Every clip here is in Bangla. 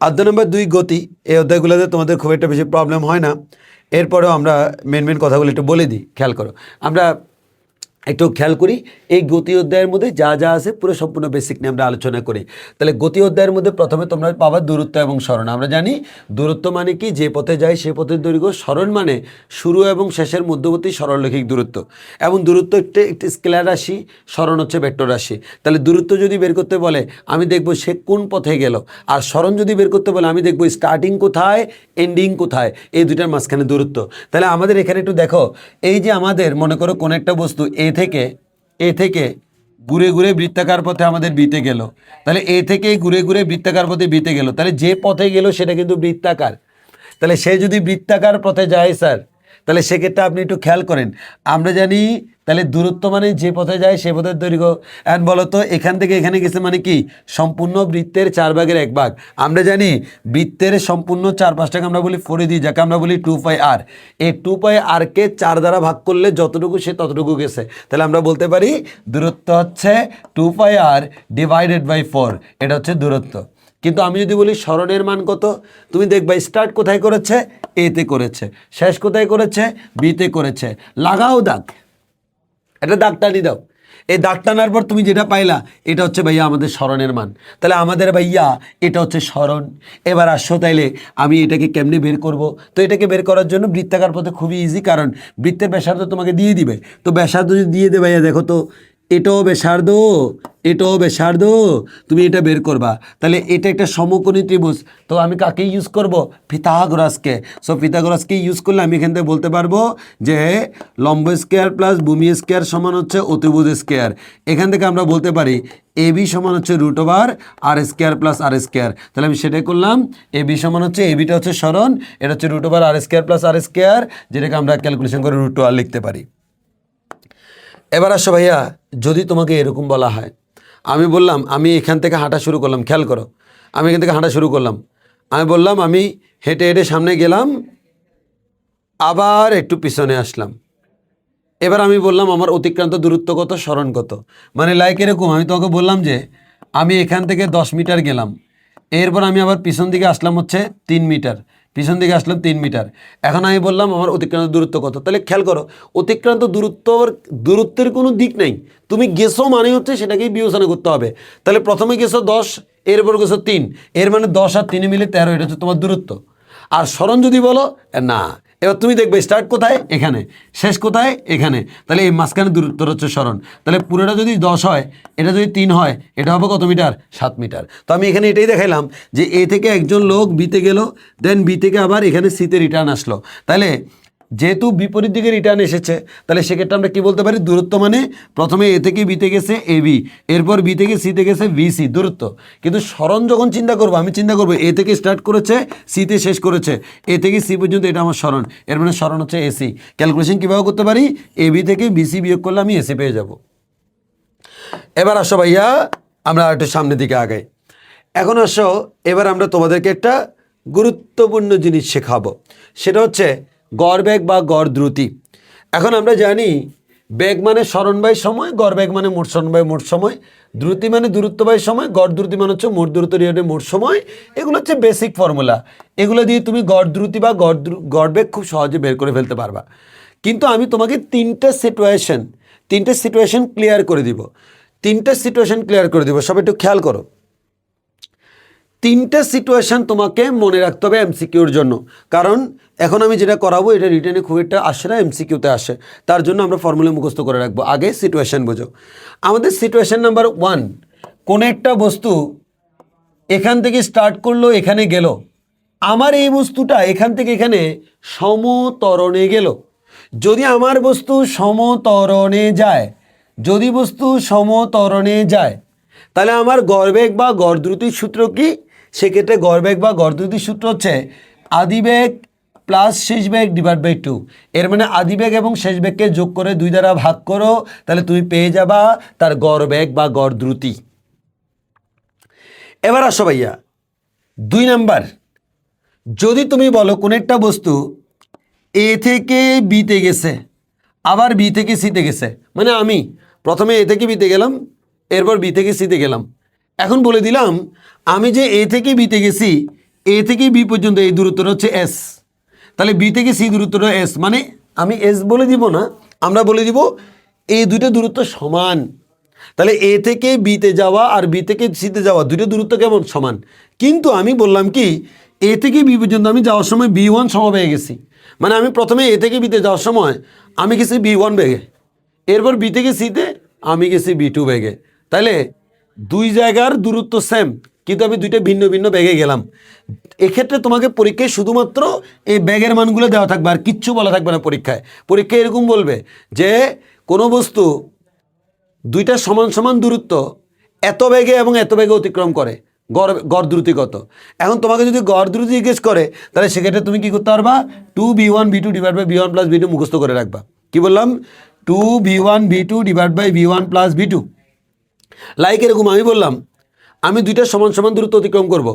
অধ্যায় নম্বর 2 গতি। এই অধ্যায়গুলোতে তোমাদের খুব একটা বেশি প্রবলেম হয় না। এরপরেও আমরা মেন কথাগুলো একটু বলে দিই, খেয়াল করো। আমরা একটু খেয়াল করি এই গতি অধ্যায়ের মধ্যে যা যা আছে পুরো সম্পূর্ণ বেসিক নিয়ে আমরা আলোচনা করি। তাহলে গতি অধ্যায়ের মধ্যে প্রথমে তোমরা পাবা দূরত্ব এবং সরণ। আমরা জানি দূরত্ব মানে কি, যে পথে যায় সে পথের দৈর্ঘ্য। সরণ মানে শুরু এবং শেষের মধ্যবর্তী সরলরৈখিক দূরত্ব। এবং দূরত্ব একটি স্কেলার রাশি, সরণ হচ্ছে ভেক্টর রাশি। তাহলে দূরত্ব যদি বের করতে বলে আমি দেখব সে কোন পথে গেল, আর সরণ যদি বের করতে বলে আমি দেখব স্টার্টিং কোথায় এন্ডিং কোথায়, এই দুটার মাঝখানে দূরত্ব। তাহলে আমাদের এখানে একটু দেখো, এই যে আমাদের মনে করো কোন একটা বস্তু এ থেকে ঘুরে ঘুরে বৃত্তাকার পথে আমাদের বিতে গেল। তাহলে এ থেকে ঘুরে ঘুরে বৃত্তাকার পথে বিতে গেল, তাহলে যে পথে গেল সেটা কিন্তু বৃত্তাকার। তাহলে সে যদি বৃত্তাকার পথে যায় স্যার, তাহলে সেক্ষেত্রে আপনি একটু খেয়াল করেন। আমরা জানি তাহলে দূরত্ব মানে যে পথে যায় সে পথের দৈর্ঘ্য। এখন বলো তো এখান থেকে এখানে গেছে মানে কি, সম্পূর্ণ বৃত্তের 4 ভাগের 1 ভাগ। আমরা জানি বৃত্তের সম্পূর্ণ 4/5টাকে আমরা বলি 4d, যাকে আমরা বলি 2πr। এই 2πrকে 4 দ্বারা ভাগ করলে যতটুকু সে ততটুকু গেছে। তাহলে আমরা বলতে পারি দূরত্ব হচ্ছে 2πr ডিভাইডেড বাই 4, এটা হচ্ছে দূরত্ব। কিন্তু আমি যদি বলি সরণের মান কত, তুমি দেখবা স্টার্ট কোথায় করেছে, এতে করেছে, শেষ কোথায় করেছে, বিতে করেছে। লাগাও দাগ, এটা দাগ টানি দাও। এই দাগ টানার পর তুমি যেটা পাইলা এটা হচ্ছে ভাইয়া আমাদের সরণের মান। তাহলে আমাদের ভাইয়া এটা হচ্ছে সরণ। এবার আসো তাইলে আমি এটাকে কেমনে বের করব। তো এটাকে বের করার জন্য বৃত্তাকার পথে খুবই ইজি, কারণ বৃত্তের ব্যাসার্ধ তোমাকে দিয়ে দিবে। তো ব্যাসার্ধ যদি দিয়ে দে ভাইয়া, দেখো তো এটাও ব্যাসার্ধ, এটাও ব্যাসার্ধ, তুমি এটা বের করবা। তাহলে এটা একটা সমকোণী ত্রিভুজ। তো আমি কাকে ইউজ করব, পিথাগোরাসকে। সো পিথাগোরাসকে ইউজ করলে আমি এখান থেকে বলতে পারবো যে লম্ব স্কয়ার প্লাস ভূমি স্কয়ার সমান হচ্ছে অতিভুজ স্কয়ার। এখান থেকে আমরা বলতে পারি এবি সমান হচ্ছে √r স্কয়ার প্লাস আর স্কয়ার। তাহলে আমি সেটাই করলাম, এবি সমান হচ্ছে, এবিটা হচ্ছে সরণ, এটা হচ্ছে √r স্কয়ার প্লাস আর স্কয়ার, যেটাকে আমরা ক্যালকুলেশন করে √2r লিখতে পারি। এবার আসো ভাইয়া, যদি তোমাকে এরকম বলা হয়, আমি বললাম আমি এখান থেকে হাঁটা শুরু করলাম, খেয়াল করো, আমি এখান থেকে হাঁটা শুরু করলাম, আমি বললাম আমি হেঁটে হেঁটে সামনে গেলাম, আবার একটু পিছনে আসলাম। এবার আমি বললাম আমার অতিক্রান্ত দূরত্ব কত, সরণ কত। মানে লাইক এরকম আমি তোমাকে বললাম যে আমি এখান থেকে 10 মিটার গেলাম, এরপর আমি আবার পিছন দিকে আসলাম হচ্ছে 3 মিটার, পিছন দিকে আসলাম 3 মিটার। এখন আমি বললাম আমার অতিক্রান্ত দূরত্ব কত। তাহলে খেয়াল করো অতিক্রান্ত দূরত্বের কোনো দিক নেই, তুমি গেছো মানে হচ্ছে সেটাকেই বিবেচনা করতে হবে। তাহলে প্রথমে গেছো 10, এরপর গেছো 3, এর মানে 10 আর 3 মিলে 13, এটা হচ্ছে তোমার দূরত্ব। আর সরণ যদি বলো না, এবার তুমি দেখবে স্টার্ট কোথায়, এখানে, শেষ কোথায়, এখানে। তাহলে এই মাঝখানে দূরত্ব হচ্ছে সরণ। তাহলে পুরোটা যদি 10 হয়, এটা যদি 3 হয়, এটা হবে কত মিটার, 7 মিটার। তো আমি এখানে এটাই দেখাইলাম যে এ থেকে একজন লোক বিতে গেল, দেন বি থেকে আবার এখানে সিতে রিটার্ন আসলো। তাহলে যেহেতু বিপরীত দিকে রিটার্ন এসেছে, তাহলে সেক্ষেত্রে আমরা কি বলতে পারি, দূরত্ব মানে প্রথমে এ থেকে বিতে গেছে এবি, এরপর বি থেকে সিতে গেছে বিসি, দূরত্ব। কিন্তু সরণ যখন চিন্তা করবো, আমি চিন্তা করবো এ থেকে স্টার্ট করেছে, সিতে শেষ করেছে, এ থেকে সি পর্যন্ত, এটা আমার সরণ, এর মানে সরণ হচ্ছে এসি। ক্যালকুলেশন কীভাবে করতে পারি, এবি থেকে বিসি বিয়োগ করলে আমি এসি পেয়ে যাব। এবার আসো ভাইয়া আমরা একটু সামনের দিকে আগাই। এখন আসো এবার আমরা তোমাদেরকে একটা গুরুত্বপূর্ণ জিনিস শেখাবো, সেটা হচ্ছে গড় বেগ বা গড় দ্রুতি। এখন আমরা জানি বেগ মানে সরণ বাই সময়, গড় বেগ মানে মোট সরণ বাই মোট সময়, দ্রুতি মানে দূরত্ব বাই সময়, গড় দ্রুতি মানে হচ্ছে মোট দূরত্ব ডিভাইডেড মোট সময়। এগুলো হচ্ছে বেসিক ফর্মুলা, এগুলো দিয়ে তুমি গড় দ্রুতি বা গড় বেগ খুব সহজে বের করে ফেলতে পারবা। কিন্তু আমি তোমাকে তিনটে সিচুয়েশন ক্লিয়ার করে দিব, সব একটু খেয়াল করো। 3টে সিচুয়েশন তোমাকে মনে রাখতে হবে এমসিকিউর জন্য, কারণ এখন আমি যেটা করাবো এটা রিটেনে খুব একটা আসে না, এমসিকিউতে আসে। তার জন্য আমরা ফর্মুলা মুখস্থ করে রাখবো। আগে সিচুয়েশন বোঝো। আমাদের সিচুয়েশন নাম্বার 1, কোনো একটা বস্তু এখান থেকে স্টার্ট করলো, এখানে গেল, আমার এই বস্তুটা এখান থেকে এখানে সমতরণে গেল। যদি আমার বস্তু সমতরণে যায়, তাহলে আমার গড়বেগ বা গড় দ্রুতির সূত্র কি? সেক্ষেত্রে গড়বেগ বা গড় দ্রুতির সূত্র হচ্ছে আদিবেগ প্লাস শেষ বেগ ডিভাইড বাই 2। এর মানে আদিবেগ এবং শেষ বেগকে যোগ করে 2 দ্বারা ভাগ করো, তাহলে তুমি পেয়ে যাবা তার গড়বেগ বা গড় দ্রুতি। এবার আসো ভাইয়া 2 নাম্বার, যদি তুমি বলো কোন একটা বস্তু এ থেকে বিতে গেছে, আবার বি থেকে সিতে গেছে, মানে আমি প্রথমে এ থেকে বিতে গেলাম, এরপর বি থেকে সিতে গেলাম। এখন বলে দিলাম আমি যে এ থেকে বিতে গেছি, এ থেকে বি পর্যন্ত এই দূরত্বটা হচ্ছে এস, তাহলে বি থেকে সি দূরত্বটা এস, মানে আমি এস বলে দিব না, আমরা বলে দিব এই দুটো দূরত্ব সমান। তাহলে এ থেকে বিতে যাওয়া আর বি থেকে সিতে যাওয়া দুটো দূরত্ব কেমন? সমান। কিন্তু আমি বললাম কি এ থেকে বি পর্যন্ত আমি যাওয়ার সময় B1 সম পেয়ে গেছি, মানে আমি প্রথমে এ থেকে বিতে যাওয়ার সময় আমি গেছি B1 বেগে, এরপর বি থেকে সিতে আমি গেছি B2 বেগে। তাহলে দুই জায়গার দূরত্ব সেম, কিন্তু আমি দুইটা ভিন্ন ভিন্ন ব্যাগে গেলাম। এক্ষেত্রে তোমাকে পরীক্ষায় শুধুমাত্র এই ব্যাগের মানগুলো দেওয়া থাকবে, আর কিচ্ছু বলা থাকবে না। পরীক্ষায় এরকম বলবে যে কোনো বস্তু দুইটা সমান সমান দূরত্ব এত বেগে এবং এত বেগে অতিক্রম করে, গড় দ্রুতি কত। এখন তোমাকে যদি গড় দ্রুতি জিজ্ঞেস করে তাহলে সেক্ষেত্রে তুমি কি করতে পারবা? 2b1b2 divide by b1 plus b2 মুখস্থ করে রাখবা। কি বললাম? 2b1b2 divide by b1 plus b2। Like এরকম আমি বললাম আমি দুইটা সমান সমান দূরত্ব অতিক্রম করব।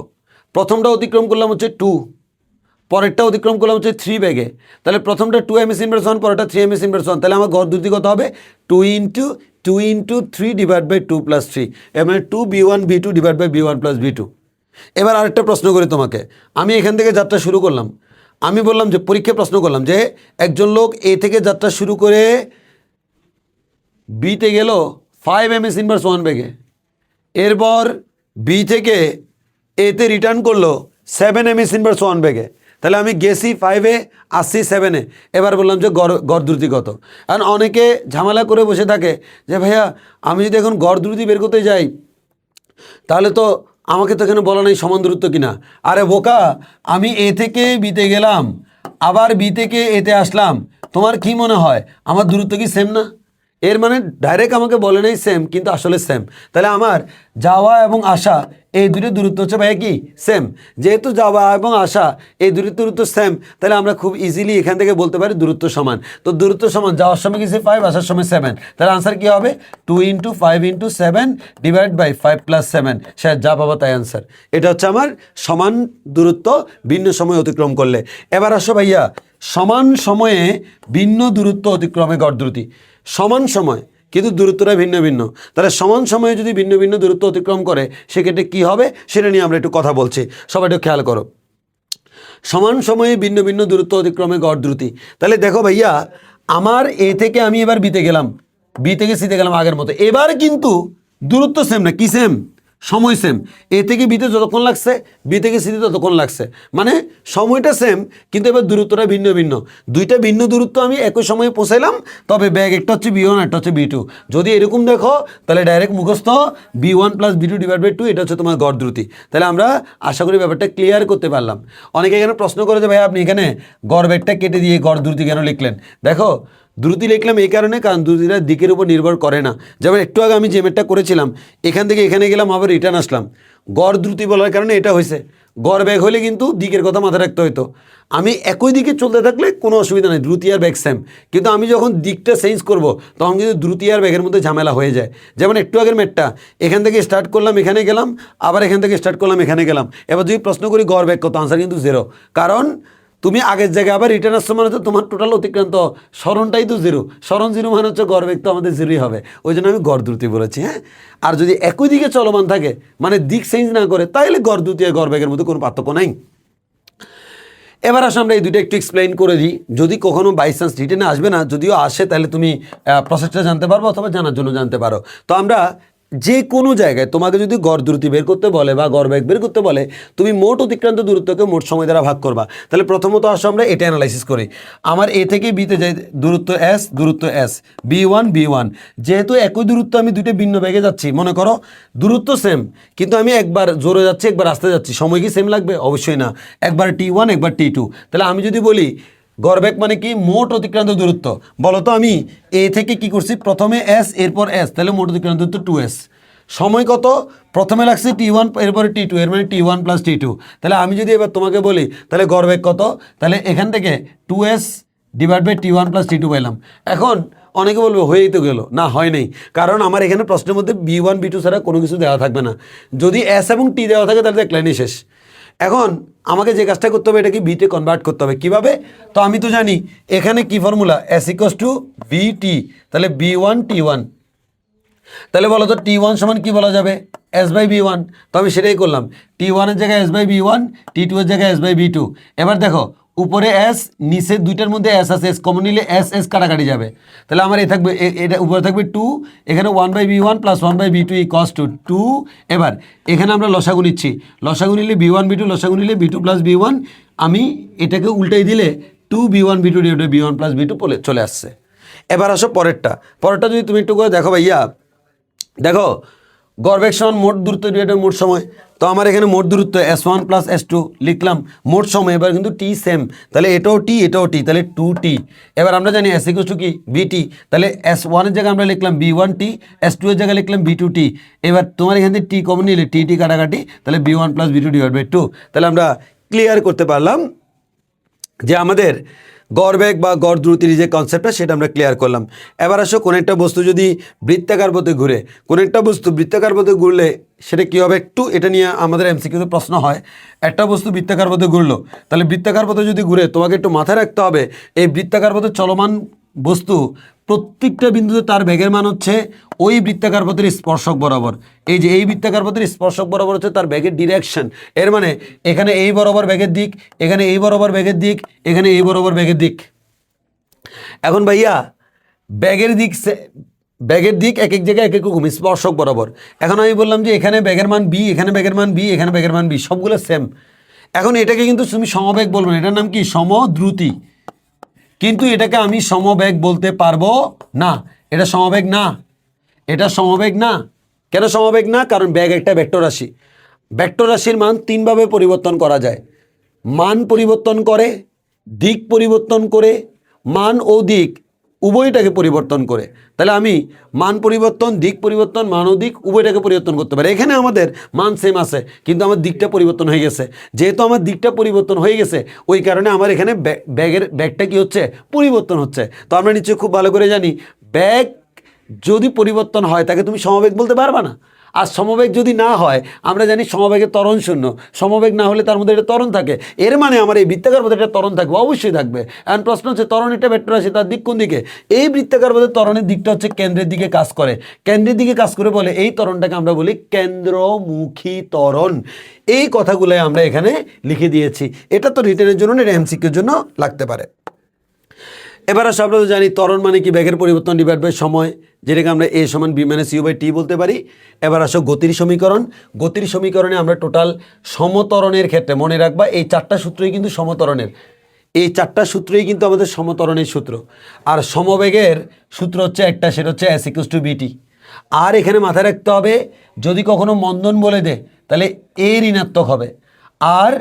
প্রথমটা অতিক্রম করলাম হচ্ছে 2, পরেরটা অতিক্রম করলাম হচ্ছে 3 বেগে। তাহলে প্রথমটা 2 ms ইনভার্স 1, পরেরটা 3 ms ইনভার্স 1। তাহলে আমার গড় দ্রুতি কত হবে? 2 ইন্টু 3 ডিভাইড বাই 2 প্লাস 3, এর মানে 2b1b2 divide by b1 plus b2। এবার আরেকটা প্রশ্ন করি তোমাকে, আমি এখান থেকে যাত্রা শুরু করলাম, আমি বললাম যে পরীক্ষায় প্রশ্ন করলাম যে একজন লোক এ থেকে যাত্রা শুরু করে বিতে গেল 5 ms ইনভার্স 1 বেগে, এরপর বি থেকে এতে রিটার্ন করলো 7 ms ইনভার্স 1 বেগে। তাহলে আমি গেছি 5-এ, আসছি 7-এ। এবার বললাম যে গড় দ্রুতি কত। কারণ অনেকে ঝামেলা করে বসে থাকে যে ভাইয়া আমি যদি এখন গড় দ্রুতি বের করতে যাই তাহলে তো আমাকে তো এখানে বলা নেই সমান দূরত্ব কিনা। আরে বোকা, আমি এ থেকে বিতে গেলাম, আবার বি থেকে এতে আসলাম, তোমার কি মনে হয় আমার দূরত্ব কি সেম না? এর মানে ডাইরেক্ট আমাকে বলে নেই সেম, কিন্তু আসলে সেম। তাহলে আমার যাওয়া এবং আসা এই দুটো দূরত্ব হচ্ছে ভাইয়া কি সেম। যেহেতু যাওয়া এবং আসা এই দুটো দূরত্ব সেম, তাহলে আমরা খুব ইজিলি এখান থেকে বলতে পারি দূরত্ব সমান। তো দূরত্ব সমান, যাওয়ার সময় গেছে 5, আসার সময় 7, তাহলে আনসার কি হবে? 2 into 5 into 7 divide by 5 plus 7, সে যা পাবো তাই আনসার। এটা হচ্ছে আমার সমান দূরত্ব ভিন্ন সময় অতিক্রম করলে। এবার আসো ভাইয়া সমান সময়ে ভিন্ন দূরত্ব অতিক্রমে গড় দ্রুতি। সমান সময় কিন্তু দূরত্বটা ভিন্ন ভিন্ন, তাহলে সমান সময়ে যদি ভিন্ন ভিন্ন দূরত্ব অতিক্রম করে সেক্ষেত্রে কি হবে সেটা নিয়ে আমরা একটু কথা বলছি, সবাই একটু খেয়াল করো। সমান সময়ে ভিন্ন ভিন্ন দূরত্ব অতিক্রমে গড় দ্রুতি। তাহলে দেখো ভাইয়া আমার এ থেকে আমি এবার বিতে গেলাম, বি থেকে সিতে গেলাম আগের মতো, এবার কিন্তু দূরত্ব সেম না, কি সেম? সময় সেম। এ থেকে বিতে যতক্ষণ লাগছে বি থেকে সিতে ততক্ষণ লাগছে, মানে সময়টা সেম কিন্তু এবার দূরত্বটা ভিন্ন ভিন্ন। দুইটা ভিন্ন দূরত্ব আমি একই সময়ে পৌঁছাইলাম, তবে ব্যাগ একটা হচ্ছে B1 একটা হচ্ছে B2। যদি এরকম দেখো তাহলে ডাইরেক্ট মুখস্থ B1 plus B2 divide by 2, এটা হচ্ছে তোমার গড় দ্রুতি। তাহলে আমরা আশা করি ব্যাপারটা ক্লিয়ার করতে পারলাম। অনেকে এখানে প্রশ্ন করে যে ভাই আপনি এখানে গড় ব্যাগটা কেটে দিয়ে গড় দ্রুতি কেন লিখলেন? দেখো দ্রুতি লিখলাম এই কারণে, কারণ দ্রুতিটা দিকের উপর নির্ভর করে না। যেমন একটু আগে আমি যে ম্যাথটা করেছিলাম এখান থেকে এখানে গেলাম আবার রিটার্ন আসলাম, গড় দ্রুতি বলার কারণে এটা হয়েছে। গড় ব্যাগ হলে কিন্তু দিকের কথা মাথায় রাখতে হতো। আমি একই দিকে চলতে থাকলে কোনো অসুবিধা নেই, দ্রুতি আর ব্যাগ সেম, কিন্তু আমি যখন দিকটা চেঞ্জ করব তখন কিন্তু দ্রুতি আর ব্যাগের মধ্যে ঝামেলা হয়ে যায়। যেমন একটু আগের ম্যাথটা এখান থেকে স্টার্ট করলাম এখানে গেলাম, আবার এখান থেকে স্টার্ট করলাম এখানে গেলাম। এবার যদি প্রশ্ন করি গড় ব্যাগ কত, আনসার কিন্তু 0, কারণ তুমি আগের জায়গায় আবার রিটার্ন আসছো মানে তো তোমার টোটাল অতিক্রান্ত স্মরণটাই তো 0, স্মরণ 0 মানে হচ্ছে গড় বেগ তো আমাদের 0ই হবে, ওই জন্য আমি গড় দ্রুতি বলেছি। হ্যাঁ, আর যদি একই দিকে চলমান থাকে মানে দিক চেঞ্জ না করে তাহলে গড় দ্রুতি আর গড় বেগের মধ্যে কোনো পার্থক্য নাই। এবার আসলে আমরা এই দুটো একটু এক্সপ্লেইন করে দিই, যদি কখনো বাই চান্স রিটেনে আসবে না, যদিও আসে তাহলে তুমি প্রসেসটা জানতে পারবো অথবা জানার জন্য জানতে পারো। তো আমরা যে কোনো জায়গায় তোমাকে যদি গড় দ্রুতি বের করতে বলে বা গড় বেগ বের করতে বলে, তুমি মোট অতিক্রান্ত দূরত্বকে মোট সময় দ্বারা ভাগ করবা। তাহলে প্রথমত আসো আমরা এটা অ্যানালাইসিস করি। আমার এ থেকে বিতে যাই দূরত্ব S, B1, যেহেতু একই দূরত্ব আমি দুটো ভিন্ন বেগে যাচ্ছি, মনে করো দূরত্ব সেম কিন্তু আমি একবার জোরে যাচ্ছি একবার আসতে যাচ্ছি, সময় কি সেম লাগবে? অবশ্যই না, একবার T1 একবার T2। তাহলে আমি যদি বলি গড় বেগ মানে কি মোট অতিক্রান্ত দূরত্ব, বলো তো আমি এ থেকে কি করছি প্রথমে S এরপর S, তাহলে মোট অতিক্রান্ত দূরত্ব 2S। সময় কত? প্রথমে লাগছে T1 এরপরে T2, এর মানে T1 প্লাস T2। তাহলে আমি যদি এবার তোমাকে বলি তাহলে গড় বেগ কত, তাহলে এখান থেকে 2S divide by T1 plus T2 পাইলাম। এখন অনেকে বলবে হয়েই তো গেল, না হয় নাই, কারণ আমার এখানে প্রশ্নের মধ্যে B1 B2 ছাড়া কোনো কিছু দেওয়া থাকবে না। যদি S এবং T দেওয়া থাকে তাহলে এক লাইনই শেষ। এখন আমাকে যে কাজটা করতে হবে এটাকে বিতে কনভার্ট করতে হবে। কিভাবে? তো আমি তো জানি এখানে কি ফর্মুলা, S=VT, তাহলে B1 T1। তাহলে বলো তো T1 সমান কি বলা যাবে? S/B1, তো আমি সেটাই করলাম, T1 এর জায়গায় S/B1, T2 এর জায়গায় S/B2। এবার দেখো উপরে S, নিচে দুইটার মধ্যে S আছে, S কমন নিলে S S কাটাকাটি যাবে, তাহলে আমার থাকবে এটা উপরে থাকবে 2, এখানে 1/B1 plus 1/B2 equals to 2। এবার এখানে আমরা লসাগু নিচ্ছি, লসাগু নিলে B1 B2, লসাগু নিলে B2 প্লাস B1, আমি এটাকে উল্টাই দিলে 2B1 B2 divided B1 plus B2 চলে আসছে। এবার আসো পরেরটা যদি তুমি একটু করে দেখো ভাইয়া, দেখো গড় বেগ সমান মোট দূরত্ব ডিভাইডেড মোট সময়, তো আমার এখানে মোট দূরত্ব S1 প্লাস S2 লিখলাম, মোট সময় এবার কিন্তু T সেম, তাহলে এটাও T, তাহলে 2T। এবার আমরা জানি S ইকুয়ালস টু কি VT, তাহলে S1 এর জায়গায় আমরা লিখলাম B1T, S2 এর জায়গায় লিখলাম B2T। এবার তোমার এখান থেকে T কমন নিলে T কাটাকাটি, তাহলে B1 plus B2 divide by 2। তাহলে আমরা ক্লিয়ার করতে পারলাম যে আমাদের গড় বেগ বা গড় দ্রুতির যে কনসেপ্টটা সেটা আমরা ক্লিয়ার করলাম। এবার আসো কোনো একটা বস্তু যদি বৃত্তাকার পথে ঘুরে, কোনো একটা বস্তু বৃত্তাকার পথে ঘুরলে সেটা কী হবে, একটু এটা নিয়ে আমাদের এমসিকিউতে প্রশ্ন হয়। একটা বস্তু বৃত্তাকার পথে ঘুরলো, তাহলে বৃত্তাকার পথে যদি ঘুরে তোমাকে একটু মাথায় রাখতে হবে এই বৃত্তাকার পথে চলমান বস্তু প্রত্যেকটা বিন্দুতে তার বেগের মান হচ্ছে ওই বৃত্তাকার পথের স্পর্শক বরাবর। এই যে এই বৃত্তাকার পথের স্পর্শক বরাবর হচ্ছে তার বেগের ডিরেকশন। এর মানে এখানে এই বরাবর বেগের দিক, এখানে এই বরাবর বেগের দিক, এখানে এই বরাবর বেগের দিক। এখন ভাইয়া ব্যাগের দিক এক এক জায়গায় এক এক রকম স্পর্শক বরাবর। এখন আমি বললাম যে এখানে ব্যাগের মান বি, এখানে ব্যাগের মান বি, এখানে ব্যাগের মান বি, সবগুলো সেম। এখন এটাকে কিন্তু তুমি সমবেগ বলবে না, এটার নাম কি সমদ্রুতি, কিন্তু এটাকে আমি সমবেগ বলতে পারবো না, এটা সমবেগ না, এটা সমবেগ না। কেন সমবেগ না? কারণ ব্যাগ একটা ভেক্টর রাশি, ভেক্টর রাশির মান তিনভাবে পরিবর্তন করা যায়, মান পরিবর্তন করে, দিক পরিবর্তন করে, মান ও দিক উভয়টাকে পরিবর্তন করে। তাহলে আমি মান পরিবর্তন, দিক পরিবর্তন, মান ও দিক উভয়টাকে পরিবর্তন করতে পারি। এখানে আমাদের মান সেম আছে কিন্তু আমার দিকটা পরিবর্তন হয়ে গেছে, যেহেতু আমার দিকটা পরিবর্তন হয়ে গেছে ওই কারণে আমার এখানে ব্যাগটা কি হচ্ছে, পরিবর্তন হচ্ছে। তো আমরা নিশ্চয়ই খুব ভালো করে জানি ব্যাগ যদি পরিবর্তন হয় তাকে তুমি সমবেগ বলতে পারবা না। আর সমবেগ যদি না হয় আমরা জানি সমবেগের ত্বরণ শূন্য, সমবেগ না হলে তার মধ্যে একটা ত্বরণ থাকে, এর মানে আমার এই বৃত্তাকার পথে একটা ত্বরণ থাকবে, অবশ্যই থাকবে। এখন প্রশ্ন হচ্ছে ত্বরণ এটা ভেক্টর রাশি, তার দিক কোন দিকে? এই বৃত্তাকার পথে ত্বরণের দিকটা হচ্ছে কেন্দ্রের দিকে কাজ করে, কেন্দ্রের দিকে কাজ করে বলে এই ত্বরণটাকে আমরা বলি কেন্দ্রমুখী ত্বরণ। এই কথাগুলোই আমরা এখানে লিখে দিয়েছি, এটা তো রিটেনের জন্য, এটা এমসিকিউর জন্য লাগতে পারে। এবার আসলে আমরা তো জানি ত্বরণ মানে কি, বেগের পরিবর্তন ডিভাইড বাই সময়, যেটাকে আমরা A সমান B minus U by T বলতে পারি। এবার আসো গতির সমীকরণ, গতির সমীকরণে আমরা টোটাল সমত্বরণের ক্ষেত্রে মনে রাখবা এই চারটা সূত্রই কিন্তু সমত্বরণের, এই চারটা সূত্রই কিন্তু আমাদের সমত্বরণের সূত্র। আর সমবেগের সূত্র হচ্ছে একটা, সেটা হচ্ছে S ইকুয়ালস টু BT। আর এখানে মাথায় রাখতে হবে যদি কখনো মন্দন বলে দে তাহলে A ঋণাত্মক হবে, আর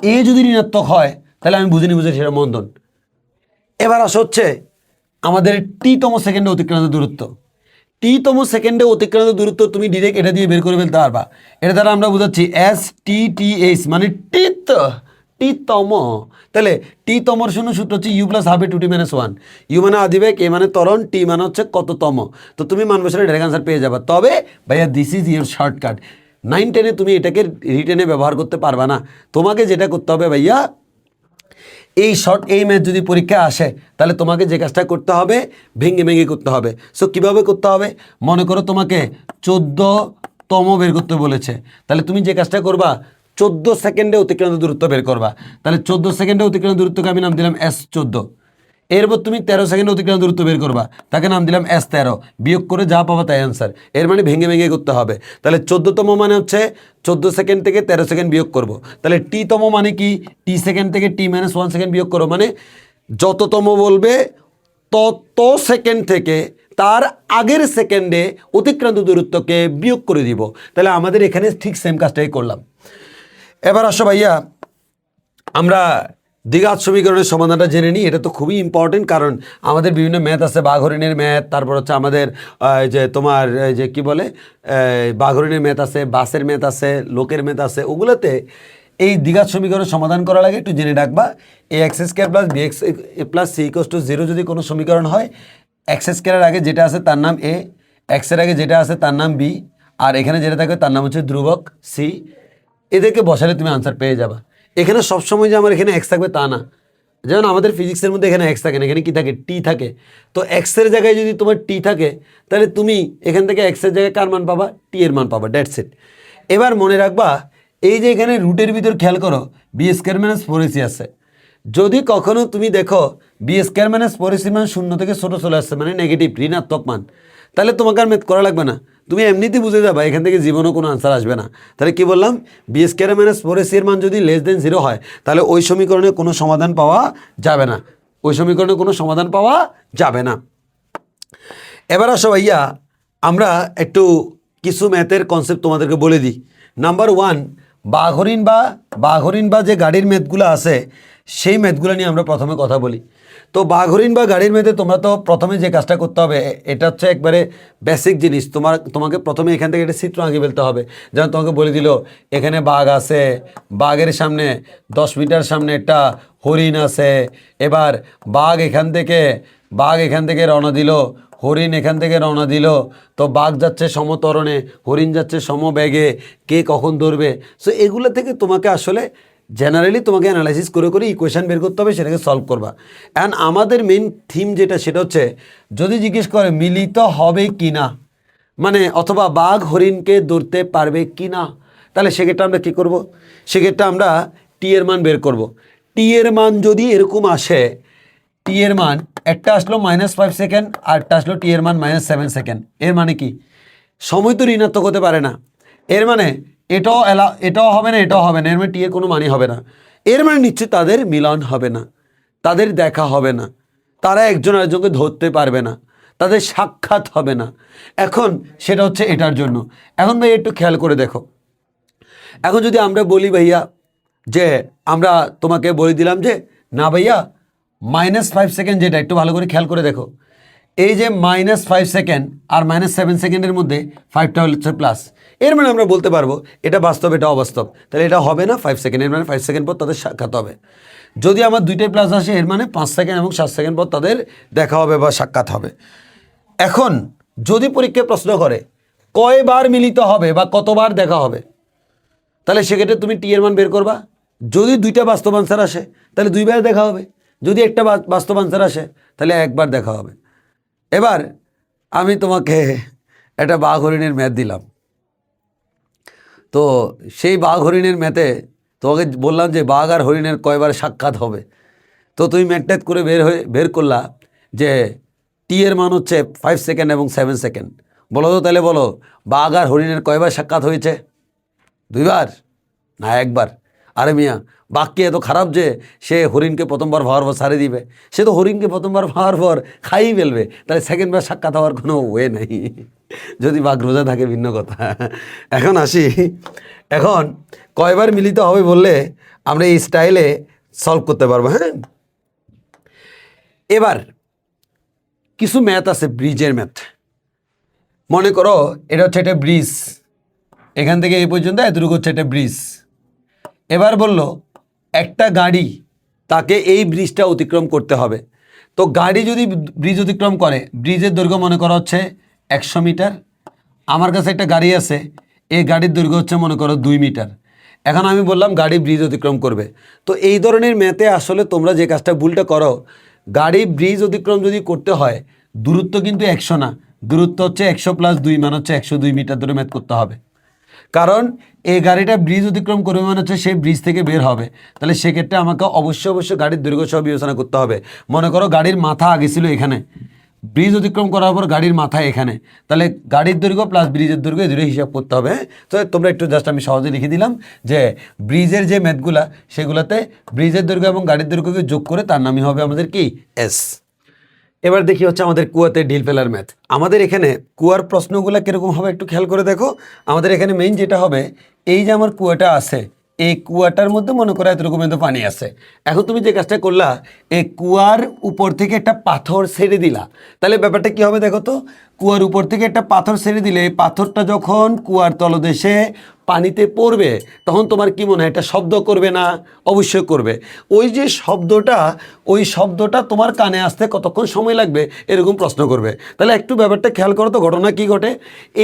A যদি ঋণাত্মক হয় তাহলে আমি বুঝে নিব যে সেটা মন্দন। এবার আসা হচ্ছে আমাদের টিতম সেকেন্ডে অতিক্রান্ত দূরত্ব, টিতম সেকেন্ডে অতিক্রান্ত দূরত্ব তুমি ডিরেক্ট এটা দিয়ে বের করে ফেলতে পারবা। এটা দ্বারা আমরা বোঝাচ্ছি STTH মানে টিতম। তাহলে টিতমর শূন্য সূত্র হচ্ছে U plus half two T minus 1। U মানে আদিবেগ, এ মানে ত্বরণ, টি মানে হচ্ছে কততম। তো তুমি মান বসালে ডাইরেক্ট আনসার পেয়ে যাবা। তবে ভাইয়া দিস ইজ ইউর শর্টকাট, 9-10-এ তুমি এটাকে রিটেনে ব্যবহার করতে পারবা না। তোমাকে যেটা করতে হবে ভাইয়া, এই ম্যাথ যদি পরীক্ষা আসে তাহলে তোমাকে যে কাজটা করতে হবে ভেঙে ভেঙে করতে হবে। সো কীভাবে করতে হবে? মনে করো তোমাকে 14তম বের করতে বলেছে, তাহলে তুমি যে কাজটা করবা 14 সেকেন্ডে অতিক্রান্ত দূরত্ব বের করবা। তাহলে 14 সেকেন্ডে অতিক্রান্ত দূরত্বকে আমি নাম দিলাম S14। এরপর তুমি 13 সেকেন্ডে অতিক্রান্ত দূরত্ব বের করবা, তাকে নাম দিলাম S13। বিয়োগ করে যা পাবা তাই অ্যান্সার। এর মানে ভেঙে ভেঙে করতে হবে। তাহলে 14তম মানে হচ্ছে 14 সেকেন্ড থেকে 13 সেকেন্ড বিয়োগ করব। তাহলে টিতম মানে কি, টি সেকেন্ড থেকে টি মাইনাস 1 সেকেন্ড বিয়োগ করো, মানে যততম বলবে তত সেকেন্ড থেকে তার আগের সেকেন্ডে অতিক্রান্ত দূরত্বকে বিয়োগ করে দিব। তাহলে আমাদের এখানে ঠিক সেম কাজটাই করলাম। এবার আসো ভাইয়া আমরা দ্বিঘাত সমীকরণের সমাধানটা জেনে নিই। এটা তো খুবই ইম্পর্টেন্ট, কারণ আমাদের বিভিন্ন ম্যাথ আছে, বাঘ হরিণের ম্যাথ, তারপর হচ্ছে আমাদের যে তোমার যে কি বলে বাঘ হরিণের ম্যাথ আছে, বাসের ম্যাথ আছে, লোকের ম্যাথ আছে। ওগুলোতে এই দ্বিঘাত সমীকরণ সমাধান করার আগে একটু জেনে রাখবা AX² plus BX plus C equals to 0 যদি কোনো সমীকরণ হয়, X² আগে যেটা আছে তার নাম A, X এর আগে যেটা আছে তার নাম B, আর এখানে যেটা থাকবে তার নাম হচ্ছে ধ্রুবক C। এদেরকে বসালে তুমি আনসার পেয়ে যাবা। এখানে সবসময় যে আমার এখানে X থাকবে তা না, যেমন আমাদের ফিজিক্সের মধ্যে এখানে এক্স থাকে না, এখানে কি থাকে, টি থাকে। তো এক্সের জায়গায় যদি তোমার টি থাকে তাহলে তুমি এখান থেকে এক্সের জায়গায় কার মান পাবা, টি এর মান পাবা, দ্যাটস ইট। এবার মনে রাখবা এই যে এখানে রুটের ভিতর খেয়াল করো বি স্কোয়ার মাইনাস 4ac আছে। যদি কখনো তুমি দেখো বি স্কোয়ার মাইনাস 4ac মান শূন্য থেকে ছোটো চলে আসছে, মানে নেগেটিভ ঋণাত্মক মান, তাহলে তোমাকে আর ম্যাথ করা লাগবে না, তুমি এমনিতেই বুঝে যাবা এখান থেকে জীবনও কোনো আনসার আসবে না। তাহলে কি বললাম, বি স্কোয়ার মাইনাস 4ac এর মান যদি লেস দেন 0 হয় তাহলে ওই সমীকরণে কোনো সমাধান পাওয়া যাবে না, ওই সমীকরণে কোনো সমাধান পাওয়া যাবে না। এবার আসো ভাইয়া আমরা একটু কিছু ম্যাথের কনসেপ্ট তোমাদেরকে বলে দিই। নাম্বার 1, বাঘ হরিণ বা যে গাড়ির ম্যাথগুলো আছে সেই ম্যাথগুলো নিয়ে আমরা প্রথমে কথা বলি। তো বাঘ হরিণ বা গাড়ির ম্যাথে তোমরা তো প্রথমে যে কাজটা করতে হবে এটা হচ্ছে একবারে বেসিক জিনিস, তোমাকে প্রথমে এখান থেকে একটা চিত্র আঁকে ফেলতে হবে। যেমন তোমাকে বলে দিল এখানে বাঘ আছে, বাঘের সামনে 10 মিটার সামনে একটা হরিণ আছে। এবার বাঘ এখান থেকে রওনা দিল, হরিণ এখান থেকে রওনা দিল। তো বাঘ যাচ্ছে সমতরণে, হরিণ যাচ্ছে সমবেগে, কে কখন ধরবে। সো এগুলো থেকে তোমাকে আসলে জেনারেলি তোমাকে অ্যানালাইসিস করে করে ইকুয়েশান বের করতে হবে, সেটাকে সলভ করবা। অ্যান্ড আমাদের মেইন থিম যেটা সেটা হচ্ছে যদি জিজ্ঞেস করে মিলিত হবে কি না, মানে অথবা বাঘ হরিণকে ধরতে পারবে কি না, তাহলে সেক্ষেত্রে আমরা কী করব, সেক্ষেত্রে আমরা টি এর মান বের করব। টি এর মান যদি এরকম আসে, টি এর মান একটা আসলো -5 সেকেন্ড আর একটা আসলো টি এর মান -7 সেকেন্ড, এর মানে কি সময় তো ঋণাত্মক হতে পারে না, এর মানে এটাও হবে না এটাও হবে না, এর মানে টি এর কোনো মানই হবে না। এর মানে নিশ্চয়ই তাদের মিলন হবে না, তাদের দেখা হবে না, তারা একজন আরেকজনকে ধরতে পারবে না, তাদের সাক্ষাৎ হবে না। এখন সেটা হচ্ছে এটার জন্য। এখন ভাই একটু খেয়াল করে দেখো, এখন যদি আমরা বলি ভাইয়া যে আমরা তোমাকে বলে দিলাম যে না ভাইয়া -5 সেকেন্ড, যেটা একটু ভালো করে খেয়াল করে দেখো, এই যে -5 সেকেন্ড আর -7 সেকেন্ডের মধ্যে 5টা হচ্ছে প্লাস, এর মানে আমরা বলতে পারবো এটা বাস্তব এটা অবাস্তব, তাহলে এটা হবে না 5 সেকেন্ড, এর মানে 5 সেকেন্ড পর তাদের সাক্ষাৎ হবে। যদি আমার দুইটাই প্লাস আসে এর মানে 5 সেকেন্ড এবং 7 সেকেন্ড পর তাদের দেখা হবে বা সাক্ষাৎ হবে। এখন যদি পরীক্ষায় প্রশ্ন করে কয়বার মিলিত হবে বা কতবার দেখা হবে, তাহলে সেক্ষেত্রে তুমি টি এর মান বের করবা। যদি দুইটা বাস্তব আনসার আসে তাহলে 2বার দেখা হবে, যদি একটা বাস্তব আনসার আসে তাহলে একবার দেখা হবে। এবার আমি তোমাকে একটা বাঘ হরিণের ম্যাথ দিলাম, তো সেই বাঘ হরিণের ম্যাথে তোমাকে বললাম যে বাঘ আর হরিণের কয়বার সাক্ষাৎ হবে। তো তুমি ম্যাথ করে বের করলা যে টি এর মান হচ্ছে 5 সেকেন্ড এবং 7 সেকেন্ড। বলো তো তাহলে বলো বাঘ আর হরিণের কয়বার সাক্ষাৎ হয়েছে, 2বার না 1বার? আরে মিয়া বাঘ কি এত খারাপ যে সে হরিণকে প্রথমবার ভাবার পর ছাড়ে দিবে? সে তো হরিণকে প্রথমবার ভাবার পর খাইই ফেলবে, তাহলে সেকেন্ডবার সাক্ষাৎ হওয়ার কোনো ওয়ে নেই। যদি বাঘ রোজা থাকে ভিন্ন কথা। এখন আসি, এখন কয়বার মিলিত হবে বললে আমরা এই স্টাইলে সলভ করতে পারবো। হ্যাঁ, এবার কিছু ম্যাথ আছে, ব্রিজের ম্যাথ। মনে করো এটা হচ্ছে একটা ব্রিজ, এখান থেকে এই পর্যন্ত এতটুকু হচ্ছে একটা ব্রিজ। এবার বলল একটা গাড়ি তাকে এই ব্রিজটা অতিক্রম করতে হবে। তো গাড়ি যদি ব্রিজ অতিক্রম করে, ব্রিজের দৈর্ঘ্য মনে করা হচ্ছে 100 মিটার। আমার কাছে একটা গাড়ি আছে, এই গাড়ির দৈর্ঘ্য হচ্ছে মনে করো 2 মিটার। এখন আমি বললাম গাড়ি ব্রিজ অতিক্রম করবে। তো এই ধরনের ম্যাথে আসলে তোমরা যে কাজটা ভুলটা করো, গাড়ি ব্রিজ অতিক্রম যদি করতে হয় দূরত্ব কিন্তু 100 না, দূরত্ব হচ্ছে 100 + 2 মানে হচ্ছে 102 মিটার ধরে ম্যাথ করতে হবে। কারণ এই গাড়িটা ব্রিজ অতিক্রম করবে মানে হচ্ছে সেই ব্রিজ থেকে বের হবে, তাহলে সেক্ষেত্রে আমাকে অবশ্যই গাড়ির দৈর্ঘ্য সহ বিবেচনা করতে হবে। মনে করো গাড়ির মাথা আগে ছিল এখানে, ব্রিজ অতিক্রম করার পর গাড়ির মাথা এখানে, তাহলে গাড়ির দৈর্ঘ্য প্লাস ব্রিজের দৈর্ঘ্য এই দুটো হিসাব করতে হবে। তো তোমরা একটু জাস্ট আমি সহজে লিখে দিলাম যে ব্রিজের যে ম্যাথগুলা সেগুলোতে ব্রিজের দৈর্ঘ্য এবং গাড়ির দৈর্ঘ্যকে যোগ করে তার নামই হবে আমাদের কি এস। এবার দেখি হচ্ছে আমাদের কুয়াতে ঢিল ফেলার ম্যাথ। আমাদের এখানে কুয়ার প্রশ্নগুলো কীরকম হবে একটু খেয়াল করে দেখো। আমাদের এখানে মেইন যেটা হবে, এই যে আমার কুয়াটা আছে, এই কুয়াটার মধ্যে মনে করো এতটুকু পানি আছে। এখন তুমি যে কাজটা করলা, এই কুয়ার উপর থেকে একটা পাথর ছেড়ে দিলা, তাহলে ব্যাপারটা কি হবে দেখো তো। কুয়ার উপর থেকে একটা পাথর ছেড়ে দিলে এই পাথরটা যখন কুয়ার তলদেশে পানিতে পড়বে তখন তোমার কি মনে হয় এটা শব্দ করবে না? অবশ্যই করবে। ওই যে শব্দটা, ওই শব্দটা তোমার কানে আসতে কতক্ষণ সময় লাগবে এরকম প্রশ্ন করবে। তাহলে একটু ব্যাপারটা খেয়াল করো তো, ঘটনা কি ঘটে।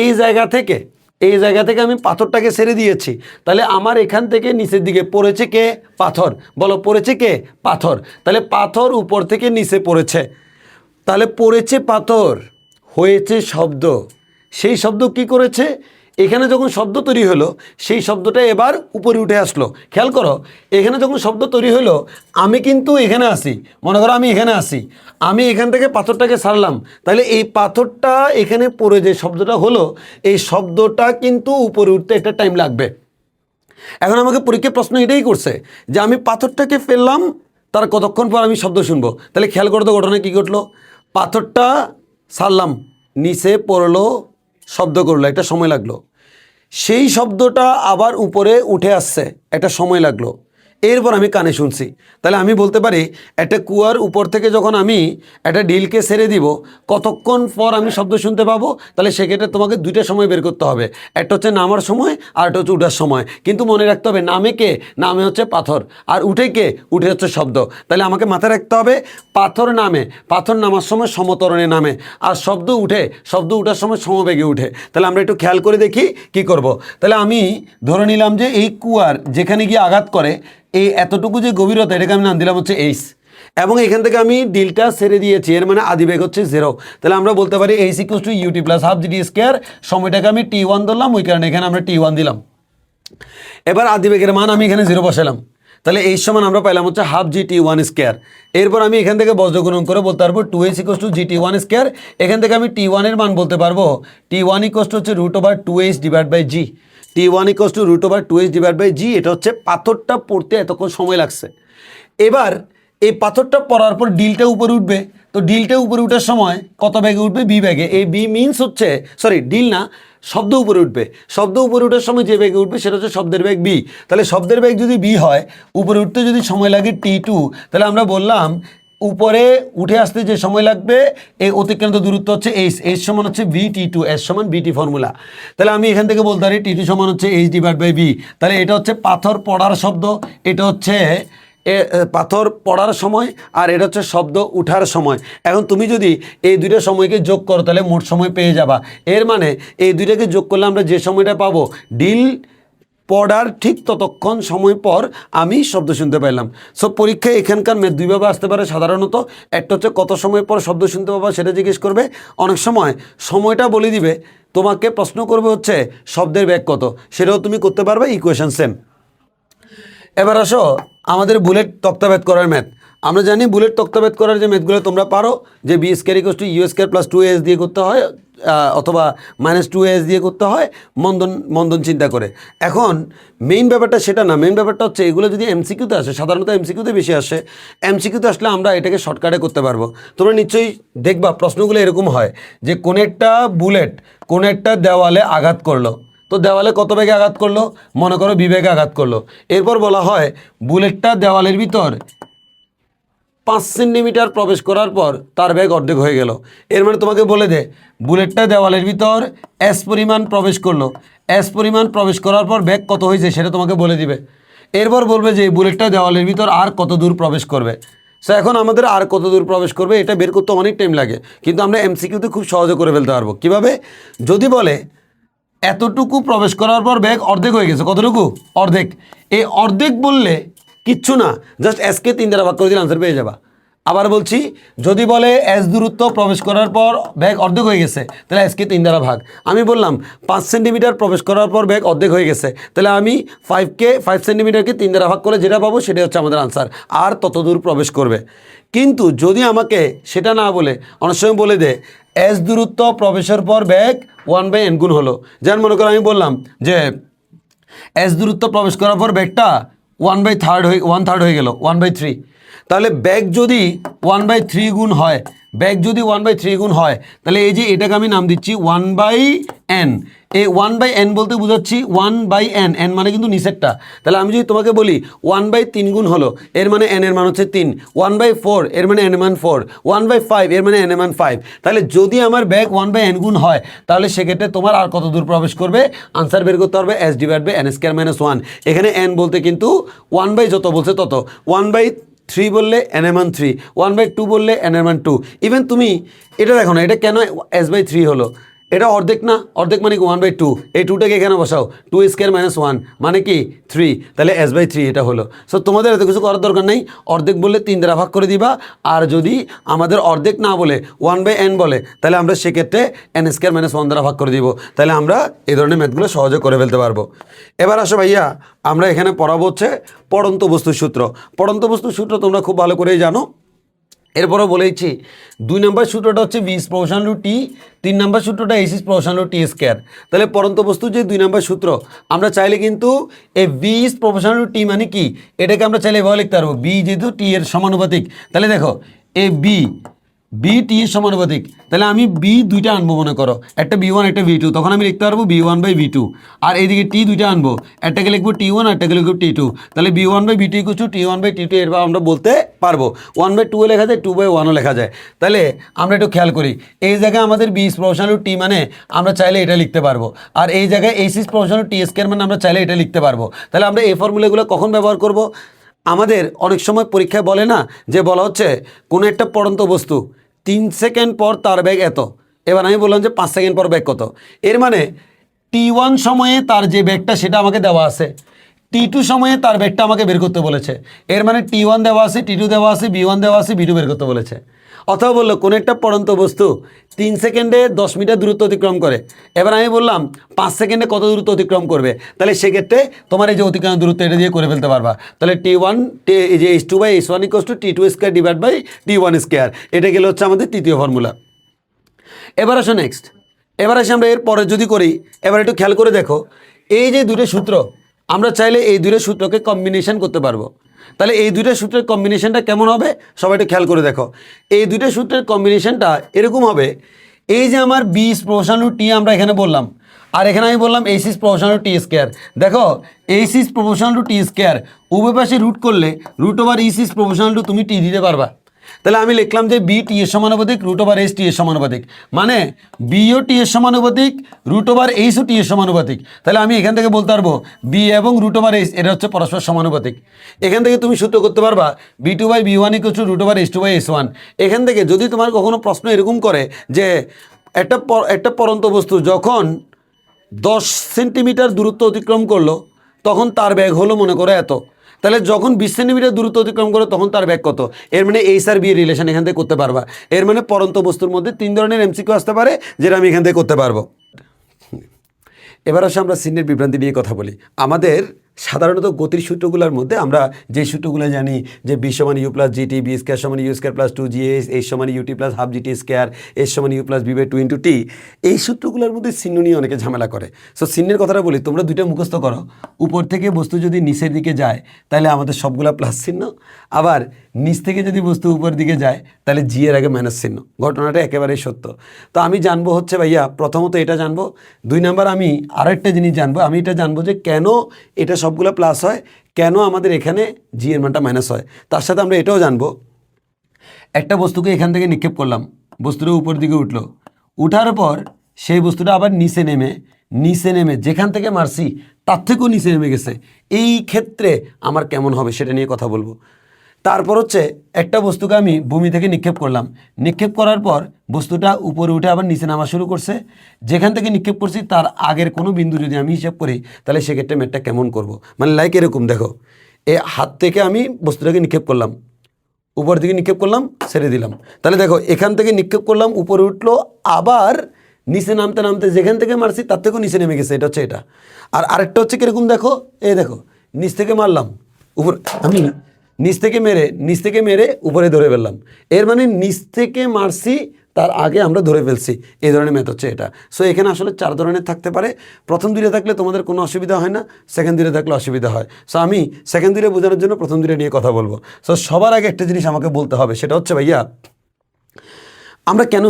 এই জায়গা থেকে এই জায়গা থেকে আমি পাথরটাকে ছেড়ে দিয়েছি, তাহলে আমার এখান থেকে নিচের দিকে পড়েছে কে? পাথর। বলো পড়েছে কে? পাথর। তাহলে পাথর উপর থেকে নিচে পড়েছে, তাহলে পড়েছে পাথর, হয়েছে শব্দ। সেই শব্দ কি করেছে? এখানে যখন শব্দ তৈরি হলো সেই শব্দটা এবার উপরে উঠে আসলো। খেয়াল করো, এখানে যখন শব্দ তৈরি হলো আমি কিন্তু এখানে আসি, মনে করো আমি এখানে আসি, আমি এখান থেকে পাথরটাকে ছাড়লাম, তাহলে এই পাথরটা এখানে পড়ে যে শব্দটা হলো এই শব্দটা কিন্তু উপরে উঠতে একটা টাইম লাগবে। এখন আমাকে পরীক্ষার প্রশ্ন এটাই করছে যে আমি পাথরটাকে ফেললাম, তার কতক্ষণ পর আমি শব্দ শুনবো। তাহলে খেয়াল করো তো ঘটনা কী ঘটলো? পাথরটা ছাড়লাম, নিচে পড়লো, শব্দ করলো, একটা সময় লাগলো। সেই শব্দটা আবার উপরে উঠে আসছে, একটা সময় লাগলো। এরপর আমি কানে শুনছি। তাহলে আমি বলতে পারি একটা কুয়ার উপর থেকে যখন আমি একটা ডিলকে ছেড়ে দিব কতক্ষণ পর আমি শব্দ শুনতে পাবো? তাহলে সেক্ষেত্রে তোমাকে দুইটা সময় বের করতে হবে, একটা হচ্ছে নামার সময় আর একটা হচ্ছে উঠার সময়। কিন্তু মনে রাখতে হবে নামে কে? নামে হচ্ছে পাথর, আর উঠে কে? উঠে হচ্ছে শব্দ। তাহলে আমাকে মাথায় রাখতে হবে পাথর নামে, পাথর নামার সময় সমতরণে নামে, আর শব্দ উঠে, শব্দ উঠার সময় সমবেগে উঠে। তাহলে আমরা একটু খেয়াল করে দেখি কি করব। তাহলে আমি ধরে নিলাম যে এই কুয়ার যেখানে গিয়ে আঘাত করে এই এতটুকু যে গভীরতা, এটাকে আমি নাম দিলাম হচ্ছে এইচ, এবং এখান থেকে আমি ডিলটা ছেড়ে দিয়েছি, এর মানে আদিবেগ হচ্ছে 0। তাহলে আমরা বলতে পারি H equals to UT plus half GD square. সময়টাকে আমি t1 ধরলাম, ওই কারণে এখানে আমরা t1 দিলাম। এবার আদিবেগের মান আমি এখানে 0 বসালাম, তাহলে এই সমান আমরা পাইলাম হচ্ছে হাফ GT1 স্কোয়ার। এরপর আমি এখান থেকে বজ্রগুণন করে বলতে পারবো 2h equals to GT1 square. এখান থেকে আমি t1 এর মান বলতে পারবো t1 ইকুয়ালস টু হচ্ছে √2h divide by g। t1 equals to √2h divide by g। এটা হচ্ছে পাথরটা পড়তে এতক্ষণ সময় লাগছে। এবার এই পাথরটা পড়ার পর ডিলটা উপরে উঠবে, তো ডিলটা উপরে ওঠার সময় কত বেগে উঠবে? বি বেগে। এই বি মিনস হচ্ছে, সরি ডিল না, শব্দ উপরে উঠবে। শব্দ উপরে ওঠার সময় যে বেগে উঠবে সেটা হচ্ছে শব্দের বেগ বি। তাহলে শব্দের বেগ যদি বি হয়, উপরে উঠতে যদি সময় লাগে t2, তাহলে আমরা বললাম উপরে উঠে আসতে যে সময় লাগবে এই অতিক্রান্ত দূরত্ব হচ্ছে এইচ। এইচ সমান হচ্ছে VT2, এস সমান বিটি ফর্মুলা। তাহলে আমি এখান থেকে বলতে পারি t2 সমান হচ্ছে এইচ ডিভাইড বাই বি। তাহলে এটা হচ্ছে পাথর পড়ার শব্দ, এটা হচ্ছে পাথর পড়ার সময়, আর এটা হচ্ছে শব্দ উঠার সময়। এখন তুমি যদি এই দুইটা সময়কে যোগ করো তাহলে মোট সময় পেয়ে যাবা। এর মানে এই দুইটাকে যোগ করলে আমরা যে সময়টা পাবো, ডিল পড়ার ঠিক ততক্ষণ সময় পর আমি শব্দ শুনতে পাইলাম। সো পরীক্ষায় এখানকার ম্যাথ দুইভাবে আসতে পারে সাধারণত। একটা হচ্ছে কত সময় পর শব্দ শুনতে পাবা সেটা জিজ্ঞেস করবে, অনেক সময় সময়টা বলে দিবে, তোমাকে প্রশ্ন করবে হচ্ছে শব্দের বেগ কত, সেটাও তুমি করতে পারবে, ইকুয়েশন সেম। এবার আসো আমাদের বুলেট তক্তাভেদ করার ম্যাথ। আমরা জানি বুলেট তক্তাভেদ করার যে ম্যাথগুলো তোমরা পারো, যে V square equals to U square plus 2as দিয়ে করতে হয়, অথবা -2as দিয়ে করতে হয় মন্দন চিন্তা করে। এখন মেইন ব্যাপারটা সেটা না, মেইন ব্যাপারটা হচ্ছে এগুলো যদি এমসিকিউতে আসে, সাধারণত এমসিকিউতে বেশি আসে, এমসিকিউতে আসলে আমরা এটাকে শর্টকাটে করতে পারবো। তোমরা নিশ্চয়ই দেখবা প্রশ্নগুলো এরকম হয় যে কোন একটা বুলেট কোন একটা দেওয়ালে আঘাত করলো, তো দেওয়ালে কত বেগে আঘাত করলো? মনে করো বিবেগে আঘাত করলো। এরপর বলা হয় বুলেটটা দেওয়ালের ভিতর 5 সেন্টিমিটার প্রবেশ করার পর তার বেগ অর্ধেক হয়ে গেল। এর মানে তোমাকে বলে দে বুলেটটা দেওয়ালের ভিতর এস পরিমাণ প্রবেশ করলো, এস পরিমাণ প্রবেশ করার পর বেগ কত হয়েছে সেটা তোমাকে বলে দিবে। এরপর বলবে যে বুলেটটা দেওয়ালের ভিতর আর কত দূর প্রবেশ করবে। সো এখন আমাদের আর কত দূর প্রবেশ করবে এটা বের করতে অনেক টাইম লাগে, কিন্তু আমরা এমসিকিউতে খুব সহজে করে ফেলতে পারবো। কীভাবে? যদি বলে এতটুকু প্রবেশ করার পর ব্যাগ অর্ধেক হয়ে গেছে, কতটুকু? অর্ধেক। এই অর্ধেক বললে কিচ্ছু না, জাস্ট এসকে 3 দ্বারা ভাগ করে দিলে আনসার পেয়ে যাবা। আবার বলছি, যদি বলে এস দূরত্ব প্রবেশ করার পর ব্যাগ অর্ধেক হয়ে গেছে, তাহলে এসকে 3 দ্বারা ভাগ। আমি বললাম 5 সেন্টিমিটার প্রবেশ করার পর ব্যাগ অর্ধেক হয়ে গেছে, তাহলে আমি 5 সেন্টিমিটারকে 3 দ্বারা ভাগ করে যেটা পাবো সেটা হচ্ছে আমাদের আনসার, আর তত দূর প্রবেশ করবে। কিন্তু যদি আমাকে সেটা না বলে অনেক সময় বলে দে এস দূরত্ব প্রবেশের পর ব্যাগ 1/n গুণ হলো, যেমন মনে করো আমি বললাম যে এস দূরত্ব প্রবেশ করার পর ব্যাগটা 1/3 হয়ে গেল, 1/3। তাহলে ব্যাগ যদি 1/3 গুণ হয়, ব্যাগ যদি 1/3 গুণ হয়, তাহলে এই যে এটাকে আমি নাম দিচ্ছি 1/n। এই 1/n বলতে বুঝাচ্ছি 1/n, n মানে কিন্তু নিচেরটা। তাহলে আমি যদি তোমাকে বলি 1/3 গুণ হলো, এর মানে n এর মান হচ্ছে 3, 1/4 এর মানে n এর মান 4, 1/5 এর মানে n এর মান 5। তাহলে যদি আমার ব্যাগ 1/n গুণ হয় তাহলে সেক্ষেত্রে তোমার আর কত দূর প্রবেশ করবে আনসার বের করতে পারবে s divide by n square minus 1। এখানে n বলতে কিন্তু 1/ যত বলছে তত, 1/3 বললে n এর মান 3, 1/2 বললে n এর মান 2। ইভেন তুমি এটা দেখো না, এটা কেন s/3 হলো, এটা অর্ধেক না, অর্ধেক মানে কি 1/2, এই 2টাকে এখানে বসাও, 2² - 1 মানে কি 3, তাহলে s/3 এটা হলো। সো তোমাদের এত কিছু করার দরকার নেই, অর্ধেক বললে 3 দ্বারা ভাগ করে দিবা, আর যদি আমাদের অর্ধেক না বলে 1/n বলে তাহলে আমরা সেক্ষেত্রে n² - 1 দ্বারা ভাগ করে দিব, তাহলে আমরা এই ধরনের ম্যাথগুলো সহজে করে ফেলতে পারবো। এবার আসো ভাইয়া, আমরা এখানে পড়াবো হচ্ছে পড়ন্ত বস্তুর সূত্র। পড়ন্ত বস্তুর সূত্র তোমরা খুব ভালো করেই জানো, এরপরও বলেছি 2 নম্বর সূত্রটা হচ্ছে v is proportional to t, 3 নম্বর সূত্রটা h is proportional to t²। তাহলে পরন্ত বস্তু যে 2 নম্বর সূত্র, আমরা চাইলে কিন্তু এই v is proportional to t মানে কি, এটাকে আমরা চাইলে এভাবে লিখতে পারবো, b যেহেতু t এর সমানুপাতিক, তাহলে দেখো এই b t এর সমানুপাতিক, তাহলে আমি b দুইটা আনবো, মনে করো একটা b1 একটা b2, তখন আমি লিখতে পারবো b1/v2, আর এইদিকে t দুইটা আনবো, একটাকে লিখবো t1 আর একটাকে লিখবো t2, তাহলে b1/v2 = t1/t2, এরপর আমরা বলতে পারবো 1/2 লেখা যায়, 2/1 লেখা যায়। তাহলে আমরা একটু খেয়াল করি, এই জায়গায় আমাদের b is proportional to t মানে আমরা চাইলে এটা লিখতে পারবো, আর এই জায়গায় h is proportional to t² মানে আমরা চাইলে এটা লিখতে পারবো। তাহলে আমরা এই ফর্মুলাগুলো কখন ব্যবহার করব, আমাদের অনেক সময় পরীক্ষায় বলে না, যে বলা হচ্ছে কোনো একটা পড়ন্ত বস্তু 3 সেকেন্ড পর তার বেগ এত, এবার আমি বললাম যে 5 সেকেন্ড পর বেগ কত, এর মানে t1 সময়ে তার যে বেগটা সেটা আমাকে দেওয়া আছে, t2 সময়ে তার বেগটা আমাকে বের করতে বলেছে, এর মানে t1 দেওয়া আছে, t2 দেওয়া আছে, b1 দেওয়া আছে, b2 বের করতে বলেছে। অথবা বললো কোনো একটা পড়ন্ত বস্তু 3 সেকেন্ডে 10 মিটার দূরত্ব অতিক্রম করে, এবার আমি বললাম 5 সেকেন্ডে কত দূরত্ব অতিক্রম করবে, তাহলে সেক্ষেত্রে তোমার এই যে অতিক্রম দূরত্ব এটা দিয়ে করে ফেলতে পারবা। তাহলে t1 এই যে h2/h1 = t2² / t1², এটা গেলে হচ্ছে আমাদের তৃতীয় ফর্মুলা। এবার আসো নেক্সট, এবার আসে আমরা এর পরে যদি করি, এবার একটু খেয়াল করে দেখো, এই যে দুটো সূত্র, আমরা চাইলে এই দুটো সূত্রকে কম্বিনেশন করতে পারবো। তাহলে এই দুটো সূত্রের কম্বিনেশনটা কেমন হবে, সবাই একটু খেয়াল করে দেখো, এই দুটো সূত্রের কম্বিনেশনটা এরকম হবে, এই যে আমার b is proportional to t আমরা এখানে বললাম, আর এখানে আমি বললাম h is proportional to t², দেখো h is proportional to t², উভয় পাশে রুট করলে √h is proportional to তুমি t দিতে পারবা। তাহলে আমি লিখলাম যে b t এর সমানুপাতিক √h t এর সমানুপাতিক, মানে b ও t এর সমানুপাতিক, √h ও t এর সমানুপাতিক। তাহলে আমি এখান থেকে বলতে পারবো b এবং √h এটা হচ্ছে পরস্পর সমানুপাতিক। এখান থেকে তুমি সূত্র করতে পারবা b2/b1 = √h2/h1। এখান থেকে যদি তোমার কখনো প্রশ্ন এরকম করে যে একটা পরন্ত বস্তু যখন 10 সেন্টিমিটার দূরত্ব অতিক্রম করলো তখন তার বেগ হলো মনে করো এত, তাহলে যখন 20 সেন্টিমিটার দূরত্ব অতিক্রম করে তখন তার বেগ কত, এর মানে h আর b এর রিলেশন এখান থেকে করতে পারবা। এর মানে পরন্ত বস্তুর মধ্যে 3 ধরনের MCQ আসতে পারে, যেটা আমি এখান থেকে করতে পারবো। এবার আসে আমরা চিহ্নের বিভ্রান্তি নিয়ে কথা বলি। আমাদের সাধারণত গতির সূত্রগুলোর মধ্যে আমরা যে সূত্রগুলো জানি যে b = u + gt, b² = u² + 2gh, h = ut + ½ gt², h = u + b/2 × t, এই সূত্রগুলোর মধ্যে চিহ্ন নিয়ে অনেকে ঝামেলা করে। সো চিহ্নের কথাটা বলি, তোমরা দুইটা মুখস্থ করো, উপর থেকে বস্তু যদি নিচের দিকে যায় তাহলে আমাদের সবগুলা প্লাস চিহ্ন, আবার নিচ থেকে যদি বস্তু উপরের দিকে যায় তাহলে জি এর আগে মাইনাস চিহ্ন। ঘটনাটা একেবারেই সত্য। তো আমি জানবো হচ্ছে ভাইয়া, প্রথমত এটা জানবো, 2 নাম্বার আমি আরেকটা জিনিস জানবো, আমি এটা জানবো যে কেন এটা সবগুলো প্লাস হয়, কেন আমাদের এখানে জি এর মানটা মাইনাস হয়। তার সাথে আমরা এটাও জানবো, একটা বস্তুকে এখান থেকে নিক্ষেপ করলাম, বস্তুটা উপর দিকে উঠলো, উঠার পর সেই বস্তুটা আবার নিচে নেমে যেখান থেকে মারছি তার থেকেও নিচে নেমে গেছে, এই ক্ষেত্রে আমার কেমন হবে সেটা নিয়ে কথা বলবো। তারপর হচ্ছে একটা বস্তুকে আমি ভূমি থেকে নিক্ষেপ করলাম, নিক্ষেপ করার পর বস্তুটা উপরে উঠে আবার নিচে নামা শুরু করছে, যেখান থেকে নিক্ষেপ করছি তার আগের কোনো বিন্দু যদি আমি হিসাব করি তাহলে সেক্ষেত্রে ম্যাথটা কেমন করব। মানে লাইক এরকম, দেখো এ হাত থেকে আমি বস্তুটাকে নিক্ষেপ করলাম, উপর দিকে নিক্ষেপ করলাম, ছেড়ে দিলাম, তাহলে দেখো এখান থেকে নিক্ষেপ করলাম, উপরে উঠলো, আবার নিচে নামতে যেখান থেকে মারছি তার থেকেও নিচে নেমে গেছে, এটা হচ্ছে এটা। আর আরেকটা হচ্ছে কীরকম, দেখো এই দেখো নিচ থেকে মারলাম, উপর আমি নিচ থেকে মেরে উপরে ধরে ফেললাম, এর মানে নিচ থেকে মারছি তার আগে আমরা ধরে ফেলছি, এই ধরনের ম্যাথ হচ্ছে এটা। সো এখানে আসলে 4 ধরনের থাকতে পারে, প্রথম 2টা থাকলে তোমাদের কোনো অসুবিধা হয় না, সেকেন্ড 2টা থাকলে অসুবিধা হয়। সো আমি সেকেন্ড 2টা বোঝানোর জন্য প্রথম 2টা নিয়ে কথা বলবো। সো সবার আগে একটা জিনিস আমাকে বলতে হবে, সেটা হচ্ছে ভাইয়া আমরা কেন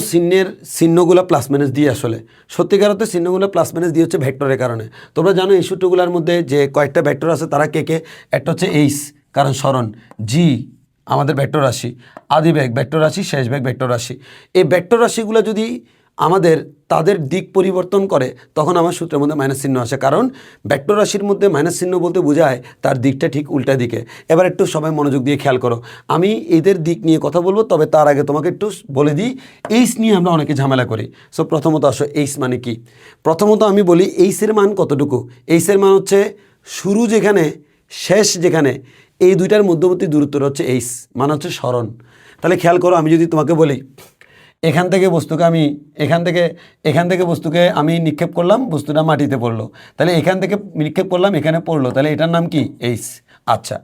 চিহ্নগুলো প্লাস মাইনাস দিই। আসলে সত্যিকার অর্থে চিহ্নগুলো প্লাস মাইনাস দিয়ে হচ্ছে ভেক্টরের কারণে। তোমরা জানো এই সূত্রগুলোর মধ্যে যে কয়েকটা ভেক্টর আছে তারা কে, একটা হচ্ছে এইচ কারণ সরণ, জি আমাদের ভেক্টর রাশি, আদি বেগ ভেক্টর রাশি, শেষ বেগ ভেক্টর রাশি। এই ভেক্টর রাশিগুলো যদি আমাদের তাদের দিক পরিবর্তন করে তখন আমার সূত্রের মধ্যে মাইনাস চিহ্ন আসে, কারণ ভেক্টর রাশির মধ্যে মাইনাস চিহ্ন বলতে বোঝায় তার দিকটা ঠিক উল্টা দিকে। এবার একটু সবাই মনোযোগ দিয়ে খেয়াল করো, আমি এদের দিক নিয়ে কথা বলবো, তবে তার আগে তোমাকে একটু বলে দিই এইচ নিয়ে আমরা অনেকে ঝামেলা করি। সো প্রথমত আসো এইচ মানে কি। প্রথমত আমি বলি এইচের মান কতটুকু। এইচের মান হচ্ছে শুরু যেখানে শেষ যেখানে এই দুইটার মধ্যবর্তী দূরত্বটা হচ্ছে এইচ, মানে হচ্ছে সরণ। তাহলে খেয়াল করো, আমি যদি তোমাকে বলি এখান থেকে বস্তুকে আমি এখান থেকে বস্তুকে আমি নিক্ষেপ করলাম, বস্তুটা মাটিতে পড়লো, তাহলে এখান থেকে নিক্ষেপ করলাম এখানে পড়লো, তাহলে এটার নাম কি এইচ। আচ্ছা,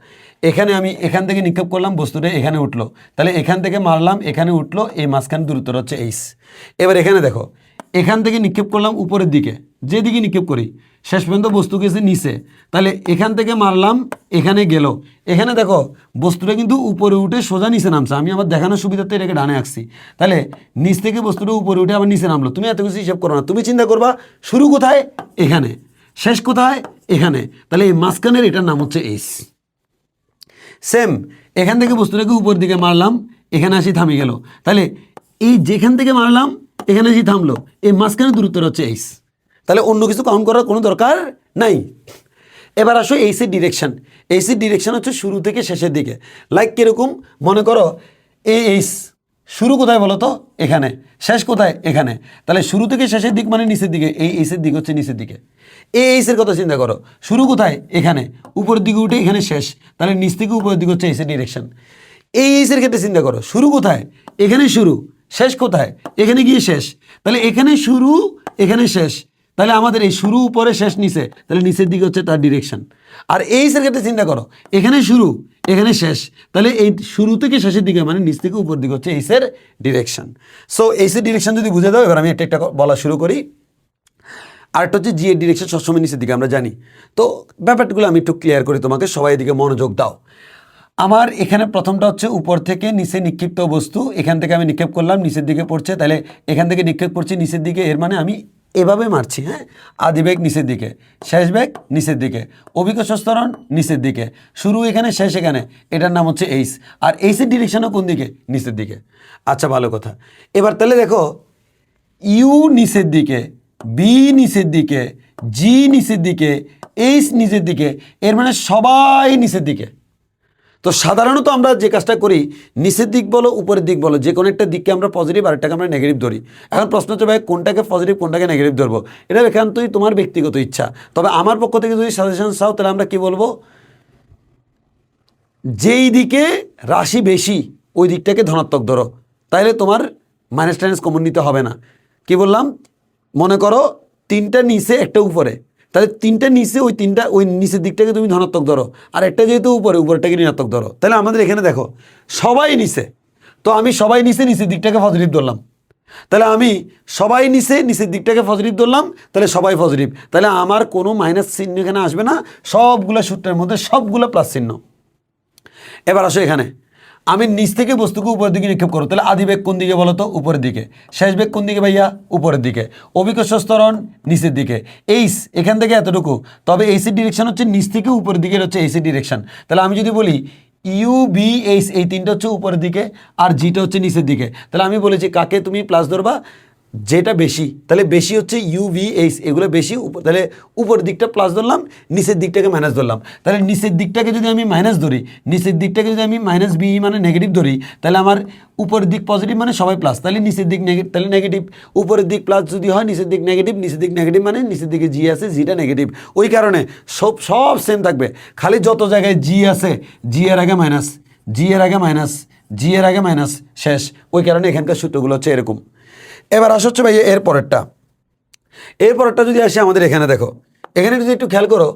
এখানে আমি এখান থেকে নিক্ষেপ করলাম, বস্তুটা এখানে উঠলো, তাহলে এখান থেকে মারলাম এখানে উঠলো, এই মাঝখানে দূরত্বটা হচ্ছে এইচ। এবার এখানে দেখো, এখান থেকে নিক্ষেপ করলাম উপরের দিকে, যেদিকে নিক্ষেপ করি শেষ পর্যন্ত বস্তু গেছে নিচে, তাহলে এখান থেকে মারলাম এখানে গেল, এখানে দেখো বস্তুটা কিন্তু উপরে উঠে সোজা নিচে নামছে, আমি আমার দেখানোর সুবিধাতে এটাকে ডানে আঁকছি, তাহলে নিচ থেকে বস্তুটা উপরে উঠে আবার নিচে নামলো। তুমি এত কিছু হিসাব করো না, তুমি চিন্তা করবা শুরু কোথায়, এখানে, শেষ কোথায়, এখানে, তাহলে এই মাঝখানের এটার নাম হচ্ছে এইচ। সেম এখান থেকে বস্তুটাকে উপর দিকে মারলাম, এখানে আসি থামি গেল, তাহলে এই যেখান থেকে মারলাম এখানে আসি থামলো, এই মাঝখানে দূরত্বটা হচ্ছে এইচ। তাহলে অন্য কিছু কাউন্ট করার কোনো দরকার নাই। এবার আসো এইচের ডিরেকশন। এইচের ডিরেকশন হচ্ছে শুরু থেকে শেষের দিকে। লাইক কীরকম, মনে করো এই এইচ শুরু কোথায় বলো তো, এখানে, শেষ কোথায়, এখানে, তাহলে শুরু থেকে শেষের দিক মানে নিচের দিকে, এই এইচের দিক হচ্ছে নিচের দিকে। এই এইচের কথা চিন্তা করো, শুরু কোথায়, এখানে, উপরের দিকে উঠে এখানে শেষ, তাহলে নিচ থেকে উপরের দিকে হচ্ছে এইচের ডিরেকশন। এই এইচের ক্ষেত্রে চিন্তা করো, শুরু কোথায়, এখানে শুরু, শেষ কোথায়, এখানে গিয়ে শেষ, তাহলে এখানে শুরু এখানে শেষ, তাহলে আমাদের এই শুরু উপরে শেষ নিচে, তাহলে নিচের দিকে হচ্ছে তার ডিরেকশন। আর এইচের ক্ষেত্রে চিন্তা করো, এখানে শুরু এখানে শেষ, তাহলে এই শুরু থেকে শেষের দিকে মানে নিচ থেকে উপর দিকে হচ্ছে এইচের ডিরেকশন। সো এইচের ডিরেকশন যদি বুঝে দাও, এবার আমি একটা একটা বলা শুরু করি। আরেকটা হচ্ছে জি এর ডিরেকশন সবসময় নিচের দিকে, আমরা জানি। তো ব্যাপারগুলো আমি একটু ক্লিয়ার করি তোমাকে, সবাই এদিকে মনোযোগ দাও। আমার এখানে প্রথমটা হচ্ছে উপর থেকে নিচে নিক্ষিপ্ত বস্তু, এখান থেকে আমি নিক্ষেপ করলাম নিচের দিকে পড়ছে, তাহলে এখান থেকে নিক্ষেপ করছি নিচের দিকে, এর মানে আমি এভাবে মারছি, হ্যাঁ, আদি বেগ নিচের দিকে, শেষ বেগ নিচের দিকে, অভিকর্ষ স্তরণ নিচের দিকে, শুরু এখানে শেষ এখানে, এটার নাম হচ্ছে এইচ। আর এইচের ডিরেকশনও কোন দিকে, নিচের দিকে। আচ্ছা, ভালো কথা। এবার তাহলে দেখো, ইউ নিচের দিকে, বি নিচের দিকে, জি নিচের দিকে, এইচ নিচের দিকে, এর মানে সবাই নিচের দিকে। তো সাধারণত আমরা যে কাজটা করি, নিচের দিক বলো উপরের দিক বলো, যে কোনো একটা দিককে আমরা পজিটিভ আর একটাকে আমরা নেগেটিভ ধরি। এখন প্রশ্ন হচ্ছে ভাই কোনটাকে পজিটিভ কোনটাকে নেগেটিভ ধরবো, এটা একান্তই তোমার ব্যক্তিগত ইচ্ছা। তবে আমার পক্ষ থেকে যদি সাজেশন চাও, তাহলে আমরা কি বলবো, যেই দিকে রাশি বেশি ওই দিকটাকে ধনাত্মক ধরো, তাইলে তোমার মাইনাস টাইনাস কমন নিতে হবে না। কি বললাম, মনে করো তিনটা নিচে একটা উপরে, তাহলে তিনটা নিচে, ওই নিচের দিকটাকে তুমি ধনাত্মক ধরো, আর একটা যেহেতু উপরে, উপরটাকে ঋণাত্মক ধরো। তাহলে আমাদের এখানে দেখো সবাই নিচে, তো আমি সবাই নিচে নিচের দিকটাকে পজিটিভ ধরলাম, তাহলে আমি সবাই নিচের দিকটাকে পজিটিভ ধরলাম, তাহলে সবাই পজিটিভ, তাহলে আমার কোনো মাইনাস চিহ্ন এখানে আসবে না, সবগুলো সূত্রের মধ্যে সবগুলো প্লাস চিহ্ন। এবার আসো এখানে, আমি নিচ থেকে বস্তুকে উপরের দিকে নিক্ষেপ করো, তাহলে আদি বেগ কোন দিকে বলো তো, উপরের দিকে, শেষ বেগ কোন দিকে ভাইয়া, উপরের দিকে, অভিকর্ষ স্তরণ নিচের দিকে, এইচ এখান থেকে এতটুকু, তবে এইচের ডিরেকশন হচ্ছে নিচ থেকে উপরের দিকে হচ্ছে এইচের ডিরেকশন। তাহলে আমি যদি বলি ইউ বি এইচ, এই তিনটা হচ্ছে উপরের দিকে আর জিটা হচ্ছে নিচের দিকে, তাহলে আমি বলেছি কাকে তুমি প্লাস ধরবা, যেটা বেশি, তাহলে বেশি হচ্ছে ইউ ভি এইচ, এগুলো বেশি, তাহলে উপরের দিকটা প্লাস ধরলাম, নিচের দিকটাকে মাইনাস ধরলাম। তাহলে নিচের দিকটাকে যদি আমি মাইনাস ধরি, নিচের দিকটাকে যদি আমি মাইনাস বি মানে নেগেটিভ ধরি, তাহলে আমার উপরের দিক পজিটিভ মানে সবাই প্লাস, তাহলে নিচের দিক নেগেটিভ, তাহলে নেগেটিভ, উপরের দিক প্লাস যদি হয় নিচের দিক নেগেটিভ, নিচের দিক নেগেটিভ মানে নিচের দিকে জি আছে, জিটা নেগেটিভ। ওই কারণে সব সেম থাকবে, খালি যত জায়গায় জি আছে, জি এর আগে মাইনাস, জি এর আগে মাইনাস, জি এর আগে মাইনাস, শেষ। ওই কারণে এখানকার সূত্রগুলো হচ্ছে এরকম। এবার আসা হচ্ছে ভাই এর পরেরটা যদি আসে আমাদের এখানে, দেখো এখানে যদি একটু খেয়াল করো,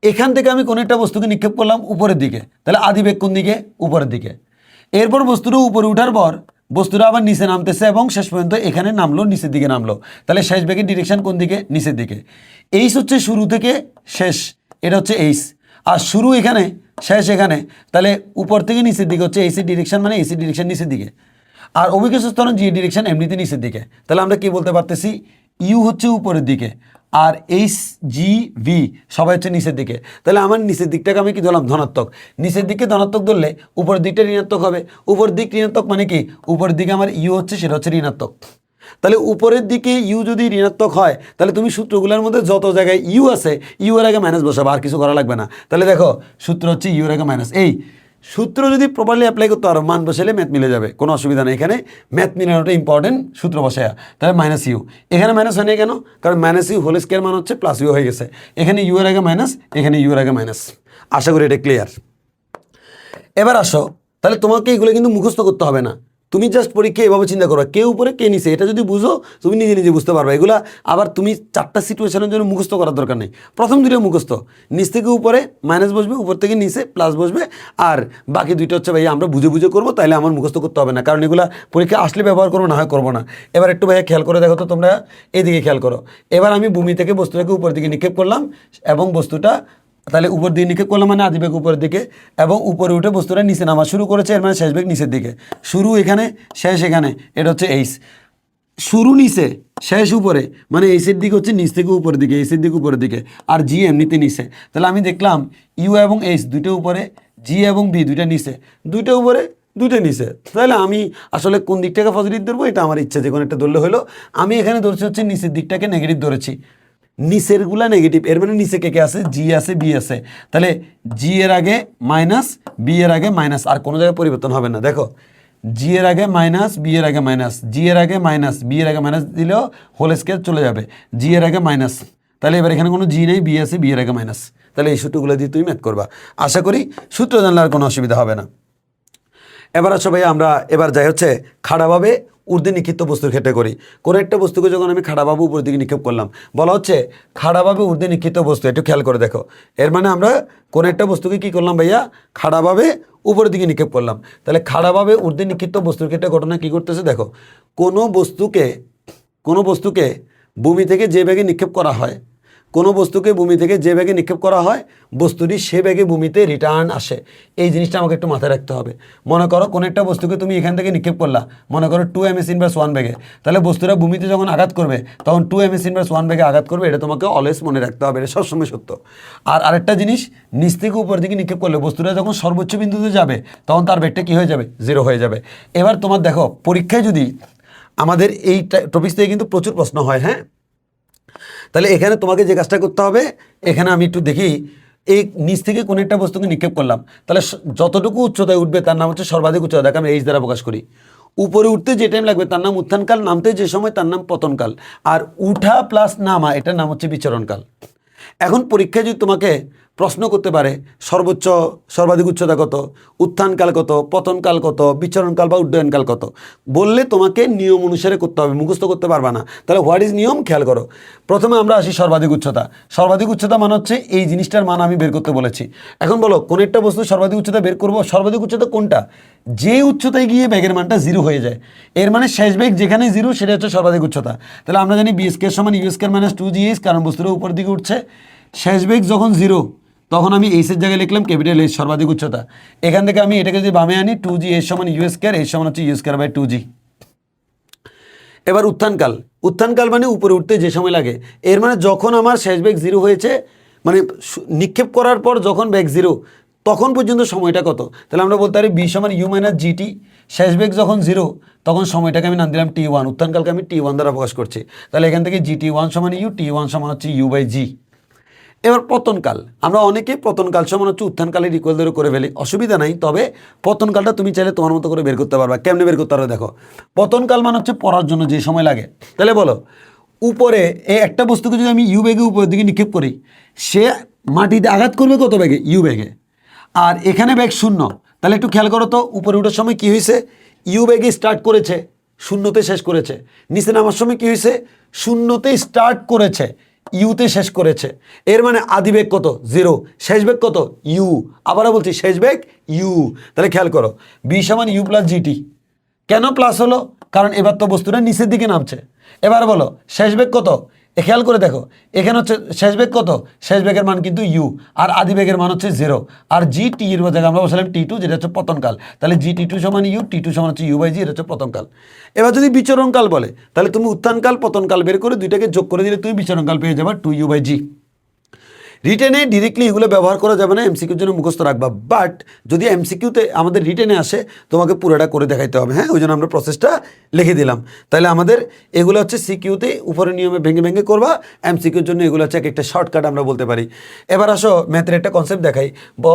এখান থেকে আমি কোনো একটা বস্তুকে নিক্ষেপ করলাম উপরের দিকে, তাহলে আদি বেগ কোন দিকে, উপরের দিকে। এরপর বস্তুটা উপরে উঠার পর বস্তুটা আবার নিচে নামতেছে এবং শেষ পর্যন্ত এখানে নামলো, নিচের দিকে নামলো, তাহলে শেষ বেগের ডিরেকশন কোন দিকে, নিচের দিকে। এইচ হচ্ছে শুরু থেকে শেষ, এটা হচ্ছে এইচ, আর শুরু এখানে শেষ এখানে, তাহলে উপর থেকে নিচের দিকে হচ্ছে এইচের ডিরেকশন, মানে এইচের ডিরেকশন নিচের দিকে। আর অভিকর্ষ স্তরণ জি ডিরেকশন এমনিতে নিচের দিকে, তাহলে আমরা কি বলতে পারতেছি, ইউ হচ্ছে উপরের দিকে আর এইচ জি ভি সবাই হচ্ছে নিচের দিকে। তাহলে আমার নিচের দিকটাকে আমি কি ধরলাম, ধনাত্মক, নিচের দিকে ধনাত্মক ধরলে উপরের দিকটা ঋণাত্মক হবে, উপর দিক ঋণাত্মক মানে কি, উপরের দিকে আমার ইউ হচ্ছে সেটা হচ্ছে ঋণাত্মক। তাহলে উপরের দিকে ইউ যদি ঋণাত্মক হয় তাহলে তুমি সূত্রগুলোর মধ্যে যত জায়গায় ইউ আছে ইউ এর আগে মাইনাস বসাবো, আর কিছু করা লাগবে না। তাহলে দেখো সূত্র হচ্ছে ইউ এর আগে মাইনাস। এই সূত্র যদি প্রপারলি অ্যাপ্লাই করতে পারো মান বসালে ম্যাথ মিলে যাবে, কোনো অসুবিধা নেই। এখানে ম্যাথ মিলানোটা ইম্পর্টেন্ট, সূত্র বসায়া। তাহলে মাইনাস ইউ, এখানে মাইনাস হয় না কেন? কারণ মাইনাস ইউ হোল স্কয়ার মান হচ্ছে প্লাস ইউ হয়ে গেছে। এখানে ইউ এর আগে মাইনাস, এখানে ইউ এর আগে মাইনাস। আশা করি এটা ক্লিয়ার। এবার আসো, তাহলে তোমাকে এগুলো কিন্তু মুখস্থ করতে হবে না, তুমি জাস্ট পরীক্ষা এভাবে চিন্তা করো কে উপরে কে নিচে, এটা যদি বুঝো তুমি নিজে নিজে বুঝতে পারবে। এগুলা আবার তুমি 4টা সিচুয়েশনের জন্য মুখস্থ করার দরকার নেই। প্রথম 2টা মুখস্থ, নিচ থেকে উপরে মাইনাস বসবে, উপর থেকে নিচে প্লাস বসবে, আর বাকি 2টা হচ্ছে ভাইয়া আমরা বুঝে বুঝে করবো, তাইলে আমার মুখস্থ করতে হবে না, কারণ এগুলা পরীক্ষা আসলে ব্যবহার করবো, না হয় করবো না। এবার একটু ভাইয়া খেয়াল করে দেখো তো তোমরা, এদিকে খেয়াল করো। এবার আমি ভূমি থেকে বস্তুটাকে উপর দিকে নিক্ষেপ করলাম এবং বস্তুটা, তাহলে উপর দিকে নিক্ষেপ করলাম মানে আদি বেগ উপরের দিকে, এবং উপরে উঠে বস্তুটা নিচে নামা শুরু করেছে, এর মানে শেষ বেগ নিচের দিকে। শুরু এখানে, শেষ এখানে, এটা হচ্ছে এইচ। শুরু নিচে, শেষ উপরে, মানে এইচের দিকে হচ্ছে নিচ থেকে উপরের দিকে, এইচের দিকে উপরের দিকে, আর জি এমনিতে নিচে। তাহলে আমি দেখলাম ইউ এবং এইচ দুটো উপরে, জি এবং বি দুইটা নিচে, দুইটা উপরে দুইটা নিচে। তাহলে আমি আসলে কোন দিকটাকে পজিটিভ ধরবো এটা আমার ইচ্ছা, যে কোনো একটা ধরলে হলো। আমি এখানে ধরছি হচ্ছে নিচের দিকটাকে নেগেটিভ ধরেছি, নিচেরগুলা নেগেটিভ, এর মানে নিচে কে কে আছে, জি আছে বি আছে। তাহলে জি এর আগে মাইনাস, বি এর আগে মাইনাস, আর কোনো জায়গায় পরিবর্তন হবে না। দেখো জি এর আগে মাইনাস, বি এর আগে মাইনাস, জি এর আগে মাইনাস, বি এর আগে মাইনাস দিলেও হোল স্কয়ার চলে যাবে, জি এর আগে মাইনাস। তাহলে এবার এখানে কোনো জি নেই, বি আছে, বি এর আগে মাইনাস। তাহলে এই সূত্রগুলো দিয়ে তুমি ম্যাথ করবা, আশা করি সূত্র জানলে আর কোনো অসুবিধা হবে না। এবার আসো ভাই, আমরা এবার যাই হচ্ছে খাড়াভাবে ঊর্ধ্বে নিক্ষিপ্ত বস্তুর ক্ষেত্রে করি। কোনো একটা বস্তুকে যখন আমি খাড়াভাবে উপর দিকে নিক্ষেপ করলাম, বলা হচ্ছে খাড়াভাবে ঊর্ধ্বে নিক্ষিপ্ত বস্তু, একটু খেয়াল করে দেখো। এর মানে আমরা কোনো একটা বস্তুকে কী করলাম ভাইয়া, খাড়াভাবে উপরের দিকে নিক্ষেপ করলাম। তাহলে খাড়াভাবে ঊর্ধ্বে নিক্ষিপ্ত বস্তুর ক্ষেত্রে ঘটনা কী করতেছে দেখো, কোনো বস্তুকে ভূমি থেকে যে বেগে নিক্ষেপ করা হয়, কোনো বস্তুকে ভূমি থেকে যে বেগে নিক্ষেপ করা হয়, বস্তুটি সে বেগে ভূমিতে রিটার্ন আসে। এই জিনিসটা আমাকে একটু মাথায় রাখতে হবে। মনে করো কোনো একটা বস্তুকে তুমি এখান থেকে নিক্ষেপ করলা, মনে করো 2 ms/1 বেগে, তাহলে বস্তুটা ভূমিতে যখন আঘাত করবে তখন 2 ms/1 বেগে আঘাত করবে, এটা তোমাকে অলওয়েজ মনে রাখতে হবে, এটা সবসময় সত্য। আর আরেকটা জিনিস, নিচ থেকে উপর দিকে নিক্ষেপ করলে বস্তুটা যখন সর্বোচ্চ বিন্দুতে যাবে তখন তার বেগটা কী হয়ে যাবে, 0 হয়ে যাবে। এবার তোমার দেখো পরীক্ষায় যদি আমাদের এই টপিক থেকে কিন্তু প্রচুর প্রশ্ন হয়, হ্যাঁ। তাহলে এখানে তোমাকে যে কাজটা করতে হবে, এখানে আমি একটু দেখি, এই নিচ থেকে কোনো একটা বস্তুকে নিক্ষেপ করলাম, তাহলে যতটুকু উচ্চতায় উঠবে তার নাম হচ্ছে সর্বাধিক উচ্চতা, দেখো আমি এইচ দ্বারা প্রকাশ করি। উপরে উঠতে যে টাইম লাগবে তার নাম উত্থানকাল, নামতে যে সময় তার নাম পতনকাল, আর উঠা প্লাস নামা এটার নাম হচ্ছে বিচরণকাল। এখন পরীক্ষায় যদি তোমাকে প্রশ্ন করতে পারে সর্বাধিক উচ্চতা কত, উত্থানকাল কত, পতনকাল কত, বিচরণকাল বা উড্ডয়নকাল কত, বললে তোমাকে নিয়ম অনুসারে করতে হবে, মুখস্থ করতে পারবা না। তাহলে হোয়াট ইজ নিয়ম, খেয়াল করো। প্রথমে আমরা আসি সর্বাধিক উচ্চতা। সর্বাধিক উচ্চতা মান হচ্ছে এই জিনিসটার মান আমি বের করতে বলেছি। এখন বলো কোন একটা বস্তু সর্বাধিক উচ্চতা বের করবো, সর্বাধিক উচ্চতা কোনটা, যে উচ্চতায় গিয়ে বেগের মানটা 0 হয়ে যায়, এর মানে শেষ বেগ যেখানে 0 সেটা হচ্ছে সর্বাধিক উচ্চতা। তাহলে আমরা জানি বি স্কয়ার সমান ইউ স্কয়ার মাইনাস 2gh, কারণ বস্তুটা উপর দিকে উঠছে। শেষ বেগ যখন 0 তখন আমি এইচের জায়গায় লিখলাম ক্যাপিটাল এইচ, সর্বাধিক উচ্চতা। এখান থেকে আমি এটাকে যদি বামে আনি, 2gh সমান ইউ স্কয়ার, এইচ সমান হচ্ছে ইউ স্কয়ার বাই 2g। এবার উত্থানকাল মানে উপরে উঠতে যে সময় লাগে, এর মানে যখন আমার শেষ বেগ 0 হয়েছে, মানে নিক্ষেপ করার পর যখন বেগ 0 তখন পর্যন্ত সময়টা কত। তাহলে আমরা বলতে পারি বি সমান ইউ মাইনাস জিটি। শেষ বেগ যখন 0 তখন সময়টাকে আমি নাম দিলাম t1, উত্থানকালকে আমি t1 দ্বারা প্রকাশ করছি। তাহলে এখান থেকে gt1 সমান ইউ, t1 সমান হচ্ছে ইউ বাই জি। এবার পতনকাল, আমরা অনেকে পতনকাল সমান হচ্ছে উত্থানকালের ইকুয়াল ধরে করে ফেলি, অসুবিধা নাই। তবে পতনকালটা তুমি চাইলে তোমার মতো করে বের করতে পারবা। কেমনে বের করতে পারবে দেখো, পতনকাল মানে হচ্ছে পড়ার জন্য যে সময় লাগে। তাহলে বলো উপরে এই একটা বস্তুকে যদি আমি ইউ বেগে উপরের দিকে নিক্ষেপ করি, সে মাটিতে আঘাত করবে কত বেগে, ইউ বেগে, আর এখানে বেগ 0। তাহলে একটু খেয়াল করো তো, উপরে ওঠার সময় কি হয়েছে, ইউ বেগে স্টার্ট করেছে, 0তে শেষ করেছে। নিচে নামার সময় কি হয়েছে, 0তে স্টার্ট করেছে, ইউতে শেষ করেছে। এর মানে আদি বেগ কত, 0, শেষ বেগ কত, ইউ। আবারও বলছি শেষ বেগ ইউ। তাহলে খেয়াল করো বি সমান ইউ প্লাস জিটি। কেন প্লাস হলো, কারণ এবার তো বস্তুটা নিচের দিকে নামছে। এবার বলো শেষ বেগ কত, খেয়াল করে দেখো, এখানে হচ্ছে শেষ বেগ কত, শেষ বেগের মান কিন্তু ইউ, আর আদি বেগের মান হচ্ছে 0, আর জি টি এর জায়গায় আমরা বসালাম t2, যেটা হচ্ছে পতনকাল। তাহলে জি টি2 সমান ইউ, t2 সমান হচ্ছে ইউ বাই জি, এটা হচ্ছে পতনকাল। এবার যদি বিচরণকাল বলে, তাহলে তুমি উত্থানকাল পতনকাল বের করে দুইটাকে যোগ করে দিলে তুমি বিচরণকাল পেয়ে যাবে 2u/g। রিটেনে ডিরেক্টলি এগুলো ব্যবহার করা যাবে না, এমসিকিউর জন্য মুখস্থ রাখবা। বাট যদি এমসিকিউতে আমাদের রিটেনে আসে তোমাকে পুরোটা করে দেখাইতে হবে, হ্যাঁ, ওই জন্য আমরা প্রসেসটা লিখে দিলাম। তাহলে আমাদের এগুলো হচ্ছে সিকিউতে উপরে নিয়মে ভেঙে ভেঙে করবা, এমসিকিউর জন্য এগুলো হচ্ছে একটা শর্টকাট আমরা বলতে পারি। এবার আসো ম্যাথের একটা কনসেপ্ট দেখাই।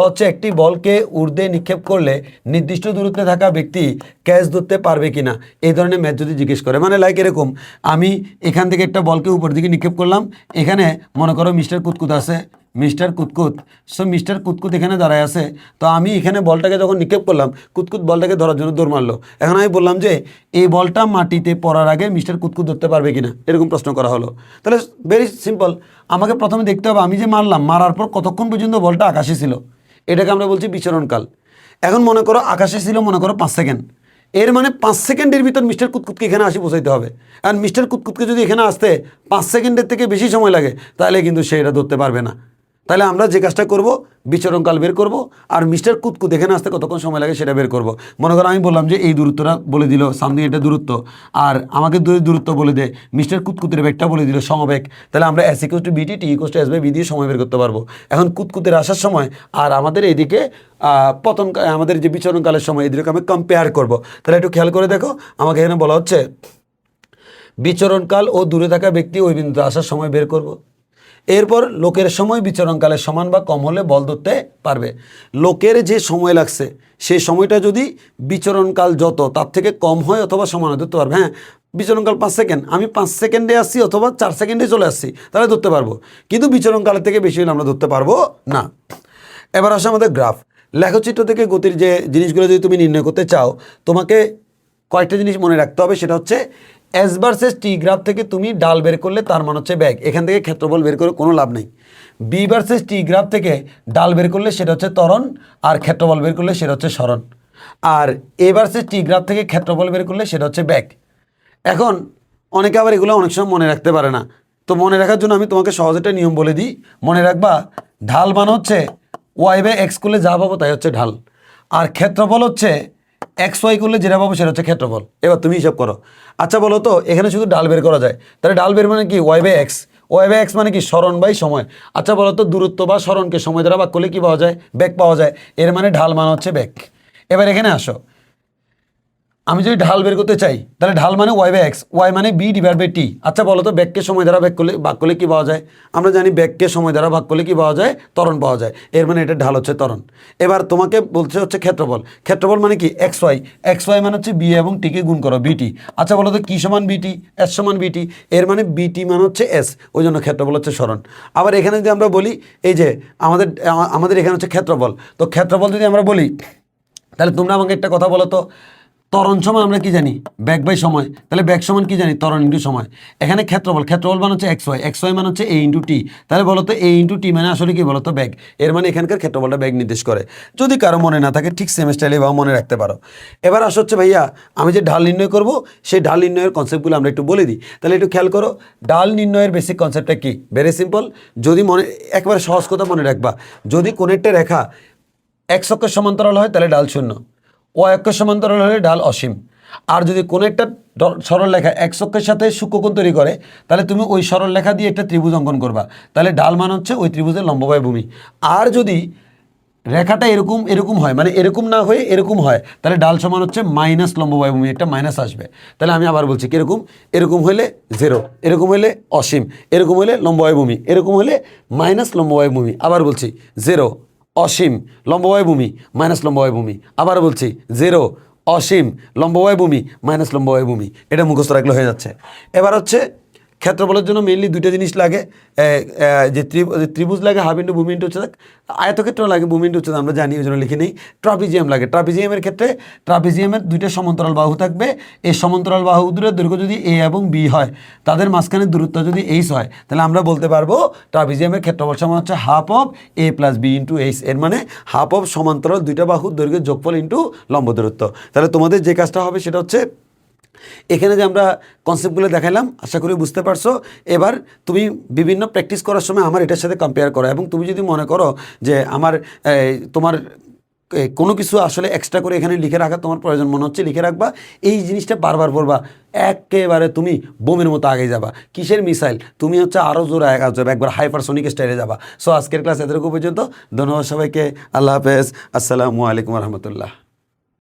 হচ্ছে একটি বলকে ঊর্ধ্বে নিক্ষেপ করলে নির্দিষ্ট দূরত্বে থাকা ব্যক্তি ক্যাচ ধরতে পারবে কিনা, এই ধরনের ম্যাথ যদি জিজ্ঞেস করে, মানে লাইক এরকম, আমি এখান থেকে একটা বলকে উপর দিকে নিক্ষেপ করলাম, এখানে মনে করো মিস্টার কুতকুত আছে, মিস্টার কুতকুত, সো মিস্টার কুতকুত এখানে দাঁড়ায় আছে, তো আমি এখানে বলটাকে যখন নিক্ষেপ করলাম, কুতকুত বলটাকে ধরার জন্য দৌড় মারলো। এখন আমি বললাম যে এই বলটা মাটিতে পড়ার আগে মিস্টার কুতকুত ধরতে পারবে কিনা, এরকম প্রশ্ন করা হলো। তাহলে ভেরি সিম্পল, আমাকে প্রথমে দেখতে হবে আমি যে মারলাম, মারার পর কতক্ষণ পর্যন্ত বলটা আকাশে ছিল, এটাকে আমরা বলছি বিচরণকাল। এখন মনে করো আকাশে ছিল মনে করো 5 সেকেন্ড, এর মানে 5 সেকেন্ডের ভিতর মিস্টার কুতকুতকে এখানে আসি পৌঁছাইতে হবে। আর মিস্টার কুতকুতকে যদি এখানে আসতে 5 সেকেন্ডের থেকে বেশি সময় লাগে, তাহলে কিন্তু সে এটা ধরতে পারবে না। তাহলে আমরা যে কাজটা করব, বিচরণকাল বের করব, আর মিস্টার কুতকুত এখানে আসতে কতক্ষণ সময় লাগে সেটা বের করব। মনে করো আমি বললাম যে এই দূরত্বটা বলে দিল, সামনে এটা দূরত্ব, আর আমাকে দূরত্ব বলে দেয়, মিস্টার কুতকুতের বেগটা বলে দিল সমবেগ, তাহলে আমরা S equal to BT, T equal to S by B দিয়ে সময় বের করতে পারবো। এখন কুতকুতের আসার সময় আর আমাদের এইদিকে পতন, আমাদের যে বিচরণকালের সময়, এদিকে আমি কম্পেয়ার করব। তাহলে একটু খেয়াল করে দেখো, আমাকে এখানে বলা হচ্ছে বিচরণকাল ও দূরে থাকা ব্যক্তি ওই বিন্দুতে আসার সময় বের করব। এরপর লোকের সময় বিচরণকালের সমান বা কম হলে বল ধরতে পারবে। লোকের যে সময় লাগছে সেই সময়টা যদি বিচরণকাল যত তার থেকে কম হয় অথবা সমান ধরতে পারবে। হ্যাঁ, বিচরণকাল 5 সেকেন্ড, আমি 5 সেকেন্ডে আসছি অথবা 4 সেকেন্ডে চলে আসছি, তাহলে ধরতে পারবো, কিন্তু বিচরণকালের থেকে বেশি হলে আমরা ধরতে পারবো না। এবার আসে আমাদের গ্রাফ। লেখচিত্র থেকে গতির যে জিনিসগুলো যদি তুমি নির্ণয় করতে চাও, তোমাকে কয়েকটা জিনিস মনে রাখতে হবে। সেটা হচ্ছে এস ভার্সেস টি গ্রাফ থেকে তুমি ডাল বের করলে তার মান হচ্ছে ব্যাগ, এখান থেকে ক্ষেত্রফল বের করে কোনো লাভ নেই। বি ভার্সেস টি গ্রাফ থেকে ডাল বের করলে সেটা হচ্ছে ত্বরণ, আর ক্ষেত্রফল বের করলে সেটা হচ্ছে সরণ। আর এ ভার্সেস টি গ্রাফ থেকে ক্ষেত্রফল বের করলে সেটা হচ্ছে ব্যাগ। এখন অনেকে আবার এগুলো অনেক সময় মনে রাখতে পারে না, তো মনে রাখার জন্য আমি তোমাকে সহজ একটা নিয়ম বলে দিই। মনে রাখবা, ঢাল মান হচ্ছে ওয়াই বাই এক্স করলে যা পাবো তাই হচ্ছে ঢাল, আর ক্ষেত্রফল হচ্ছে এক্স ওয়াই করলে যেটা পাবো সেটা হচ্ছে ক্ষেত্রফল। এবার তুমি হিসাব করো। আচ্ছা বলো তো, এখানে শুধু ডাল বের করা যায়, তাহলে ডাল বের মানে কি Y by X, Y by X মানে কি সরণ বাই সময়। আচ্ছা বলো তো, দূরত্ব বা সরণকে সময় দ্বারা ভাগ করলে কি পাওয়া যায়, বেগ পাওয়া যায়, এর মানে ঢাল মান হচ্ছে বেগ। এবার এখানে আসো, আমি যদি ঢাল বের করতে চাই, তাহলে ঢাল মানে ওয়াই বাই এক্স, ওয়াই মানে বি ডিভাইড বাই টি। আচ্ছা বলো তো, ব্যাগকে সময় দ্বারা ভাগ করলে কি পাওয়া যায়, আমরা জানি ব্যাগকে সময় দ্বারা ভাগ করলে কি পাওয়া যায়, ত্বরণ পাওয়া যায়, এর মানে এটা ঢাল হচ্ছে ত্বরণ। এবার তোমাকে বলছে হচ্ছে ক্ষেত্রফল, ক্ষেত্রফল মানে কি এক্স ওয়াই মানে হচ্ছে বি এবং টিকে গুণ করো বিটি। আচ্ছা বলো তো কি সমান বিটি, এস সমান বিটি, এর মানে বিটি মানে হচ্ছে এস, ওই জন্য ক্ষেত্রফল হচ্ছে সরণ। আবার এখানে যদি আমরা বলি, এই যে আমাদের এখানে হচ্ছে ক্ষেত্রফল, তো ক্ষেত্রফল যদি আমরা বলি, তাহলে তোমরা আমাকে একটা কথা বলো তো, ত্বরণ সময় আমরা কি জানি, ব্যাগ বাই সময়, তাহলে ব্যাগ সমান কি জানি, ত্বরণ ইন্টু সময়। এখানে ক্ষেত্রফল মানে হচ্ছে এক্স ওয়াই মানে হচ্ছে এ ইন্টু টি, তাহলে বলো তো এ ইন্টু টি মানে আসলে কি বলো তো ব্যাগ, এর মানে এখানকার ক্ষেত্রফলটা ব্যাগ নির্দেশ করে। যদি কারো মনে না থাকে ঠিক সেম স্টাইলে বা মনে রাখতে পারো। এবার আসা হচ্ছে ভাইয়া, আমি যে ঢাল নির্ণয় করব সেই ঢাল নির্ণয়ের কনসেপ্টগুলো আমরা একটু বলে দিই। তাহলে একটু খেয়াল করো, ঢাল নির্ণয়ের বেসিক কনসেপ্টটা কি, ভেরি সিম্পল। যদি একবারে সহজ কথা মনে রাখবা, যদি কোনো একটা রেখা এক্স অক্ষের সমান্তরাল হয় তাহলে ঢাল 0, ওয়াই অক্ষের সমান্তরাল হলে ঢাল অসীম। আর যদি কোনো একটা সরল রেখা এক্স অক্ষের সাথে সূক্ষ্মকোণ তৈরি করে, তাহলে তুমি ওই সরল রেখা দিয়ে একটা ত্রিভুজ অঙ্কন করবা, তাহলে ঢাল মান হচ্ছে ওই ত্রিভুজের লম্ব বাই ভূমি। আর যদি রেখাটা এরকম হয়, মানে এরকম না হয়ে এরকম হয়, তাহলে ডাল সমান হচ্ছে মাইনাস লম্ব বাই ভূমি, একটা মাইনাস আসবে। তাহলে আমি আবার বলছি কিরকম, এরকম হলে 0, এরকম হলে অসীম, এরকম হলে লম্ব বাই ভূমি, এরকম হলে মাইনাস লম্ব বাই ভূমি। আবার বলছি 0 অসীম লম্ববায় ভূমি মাইনাস লম্ববায় ভূমি, আবার বলছি 0 অসীম লম্ববায় ভূমি মাইনাস লম্ববায় ভূমি। এটা মুখস্থ রাখলে হয়ে যাচ্ছে। এবার হচ্ছে ক্ষেত্রফলের জন্য মেইনলি দুইটা জিনিস লাগে, যে ত্রিভুজ লাগে হাফ ইন্টু ভূমি ইন্টু উচ্চতা, আয়তক্ষেত্র লাগে ভূমি ইন্টু উচ্চতা, আমরা জানি ওই জন্য লিখে নেই। ট্রাপিজিয়াম লাগে, ট্রাপিজিয়ামের ক্ষেত্রে ট্রাপিজিয়ামের দুইটা সমান্তরাল বাহু থাকবে, এই সমান্তরাল বাহু দুটোর দৈর্ঘ্য যদি এ এবং বি হয়, তাদের মাঝখানে দূরত্ব যদি এইচ হয়, তাহলে আমরা বলতে পারবো ট্রাপিজিয়ামের ক্ষেত্রফল সমান হচ্ছে half of A plus B into H, এর মানে হাফ অফ সমান্তরাল দুইটা বাহুর দৈর্ঘ্যের যোগফল ইন্টু লম্ব দূরত্ব। তাহলে তোমাদের যে কাজটা হবে সেটা হচ্ছে, এখানে যে আমরা কনসেপ্টগুলো দেখালাম আশা করি বুঝতে পারছো। এবার তুমি বিভিন্ন প্র্যাকটিস করার সময় আমার এটার সাথে কম্পেয়ার করো, এবং তুমি যদি মনে করো যে তোমার কোনো কিছু আসলে এক্সট্রা করে এখানে লিখে রাখা তোমার প্রয়োজন মনে হচ্ছে লিখে রাখবা, এই জিনিসটা বারবার পড়বা, একেবারে তুমি বোমের মতো আগে যাবা। কিসের মিসাইল, তুমি হচ্ছে আরও জোরে আগে যাবে, একবার হাইপারসনিক স্টাইলে যাবা। সো আজকের ক্লাস এতটুকু পর্যন্ত। ধন্যবাদ সবাইকে, আল্লাহ হাফেজ, আসসালামু আলাইকুম রহমতুল্লাহ।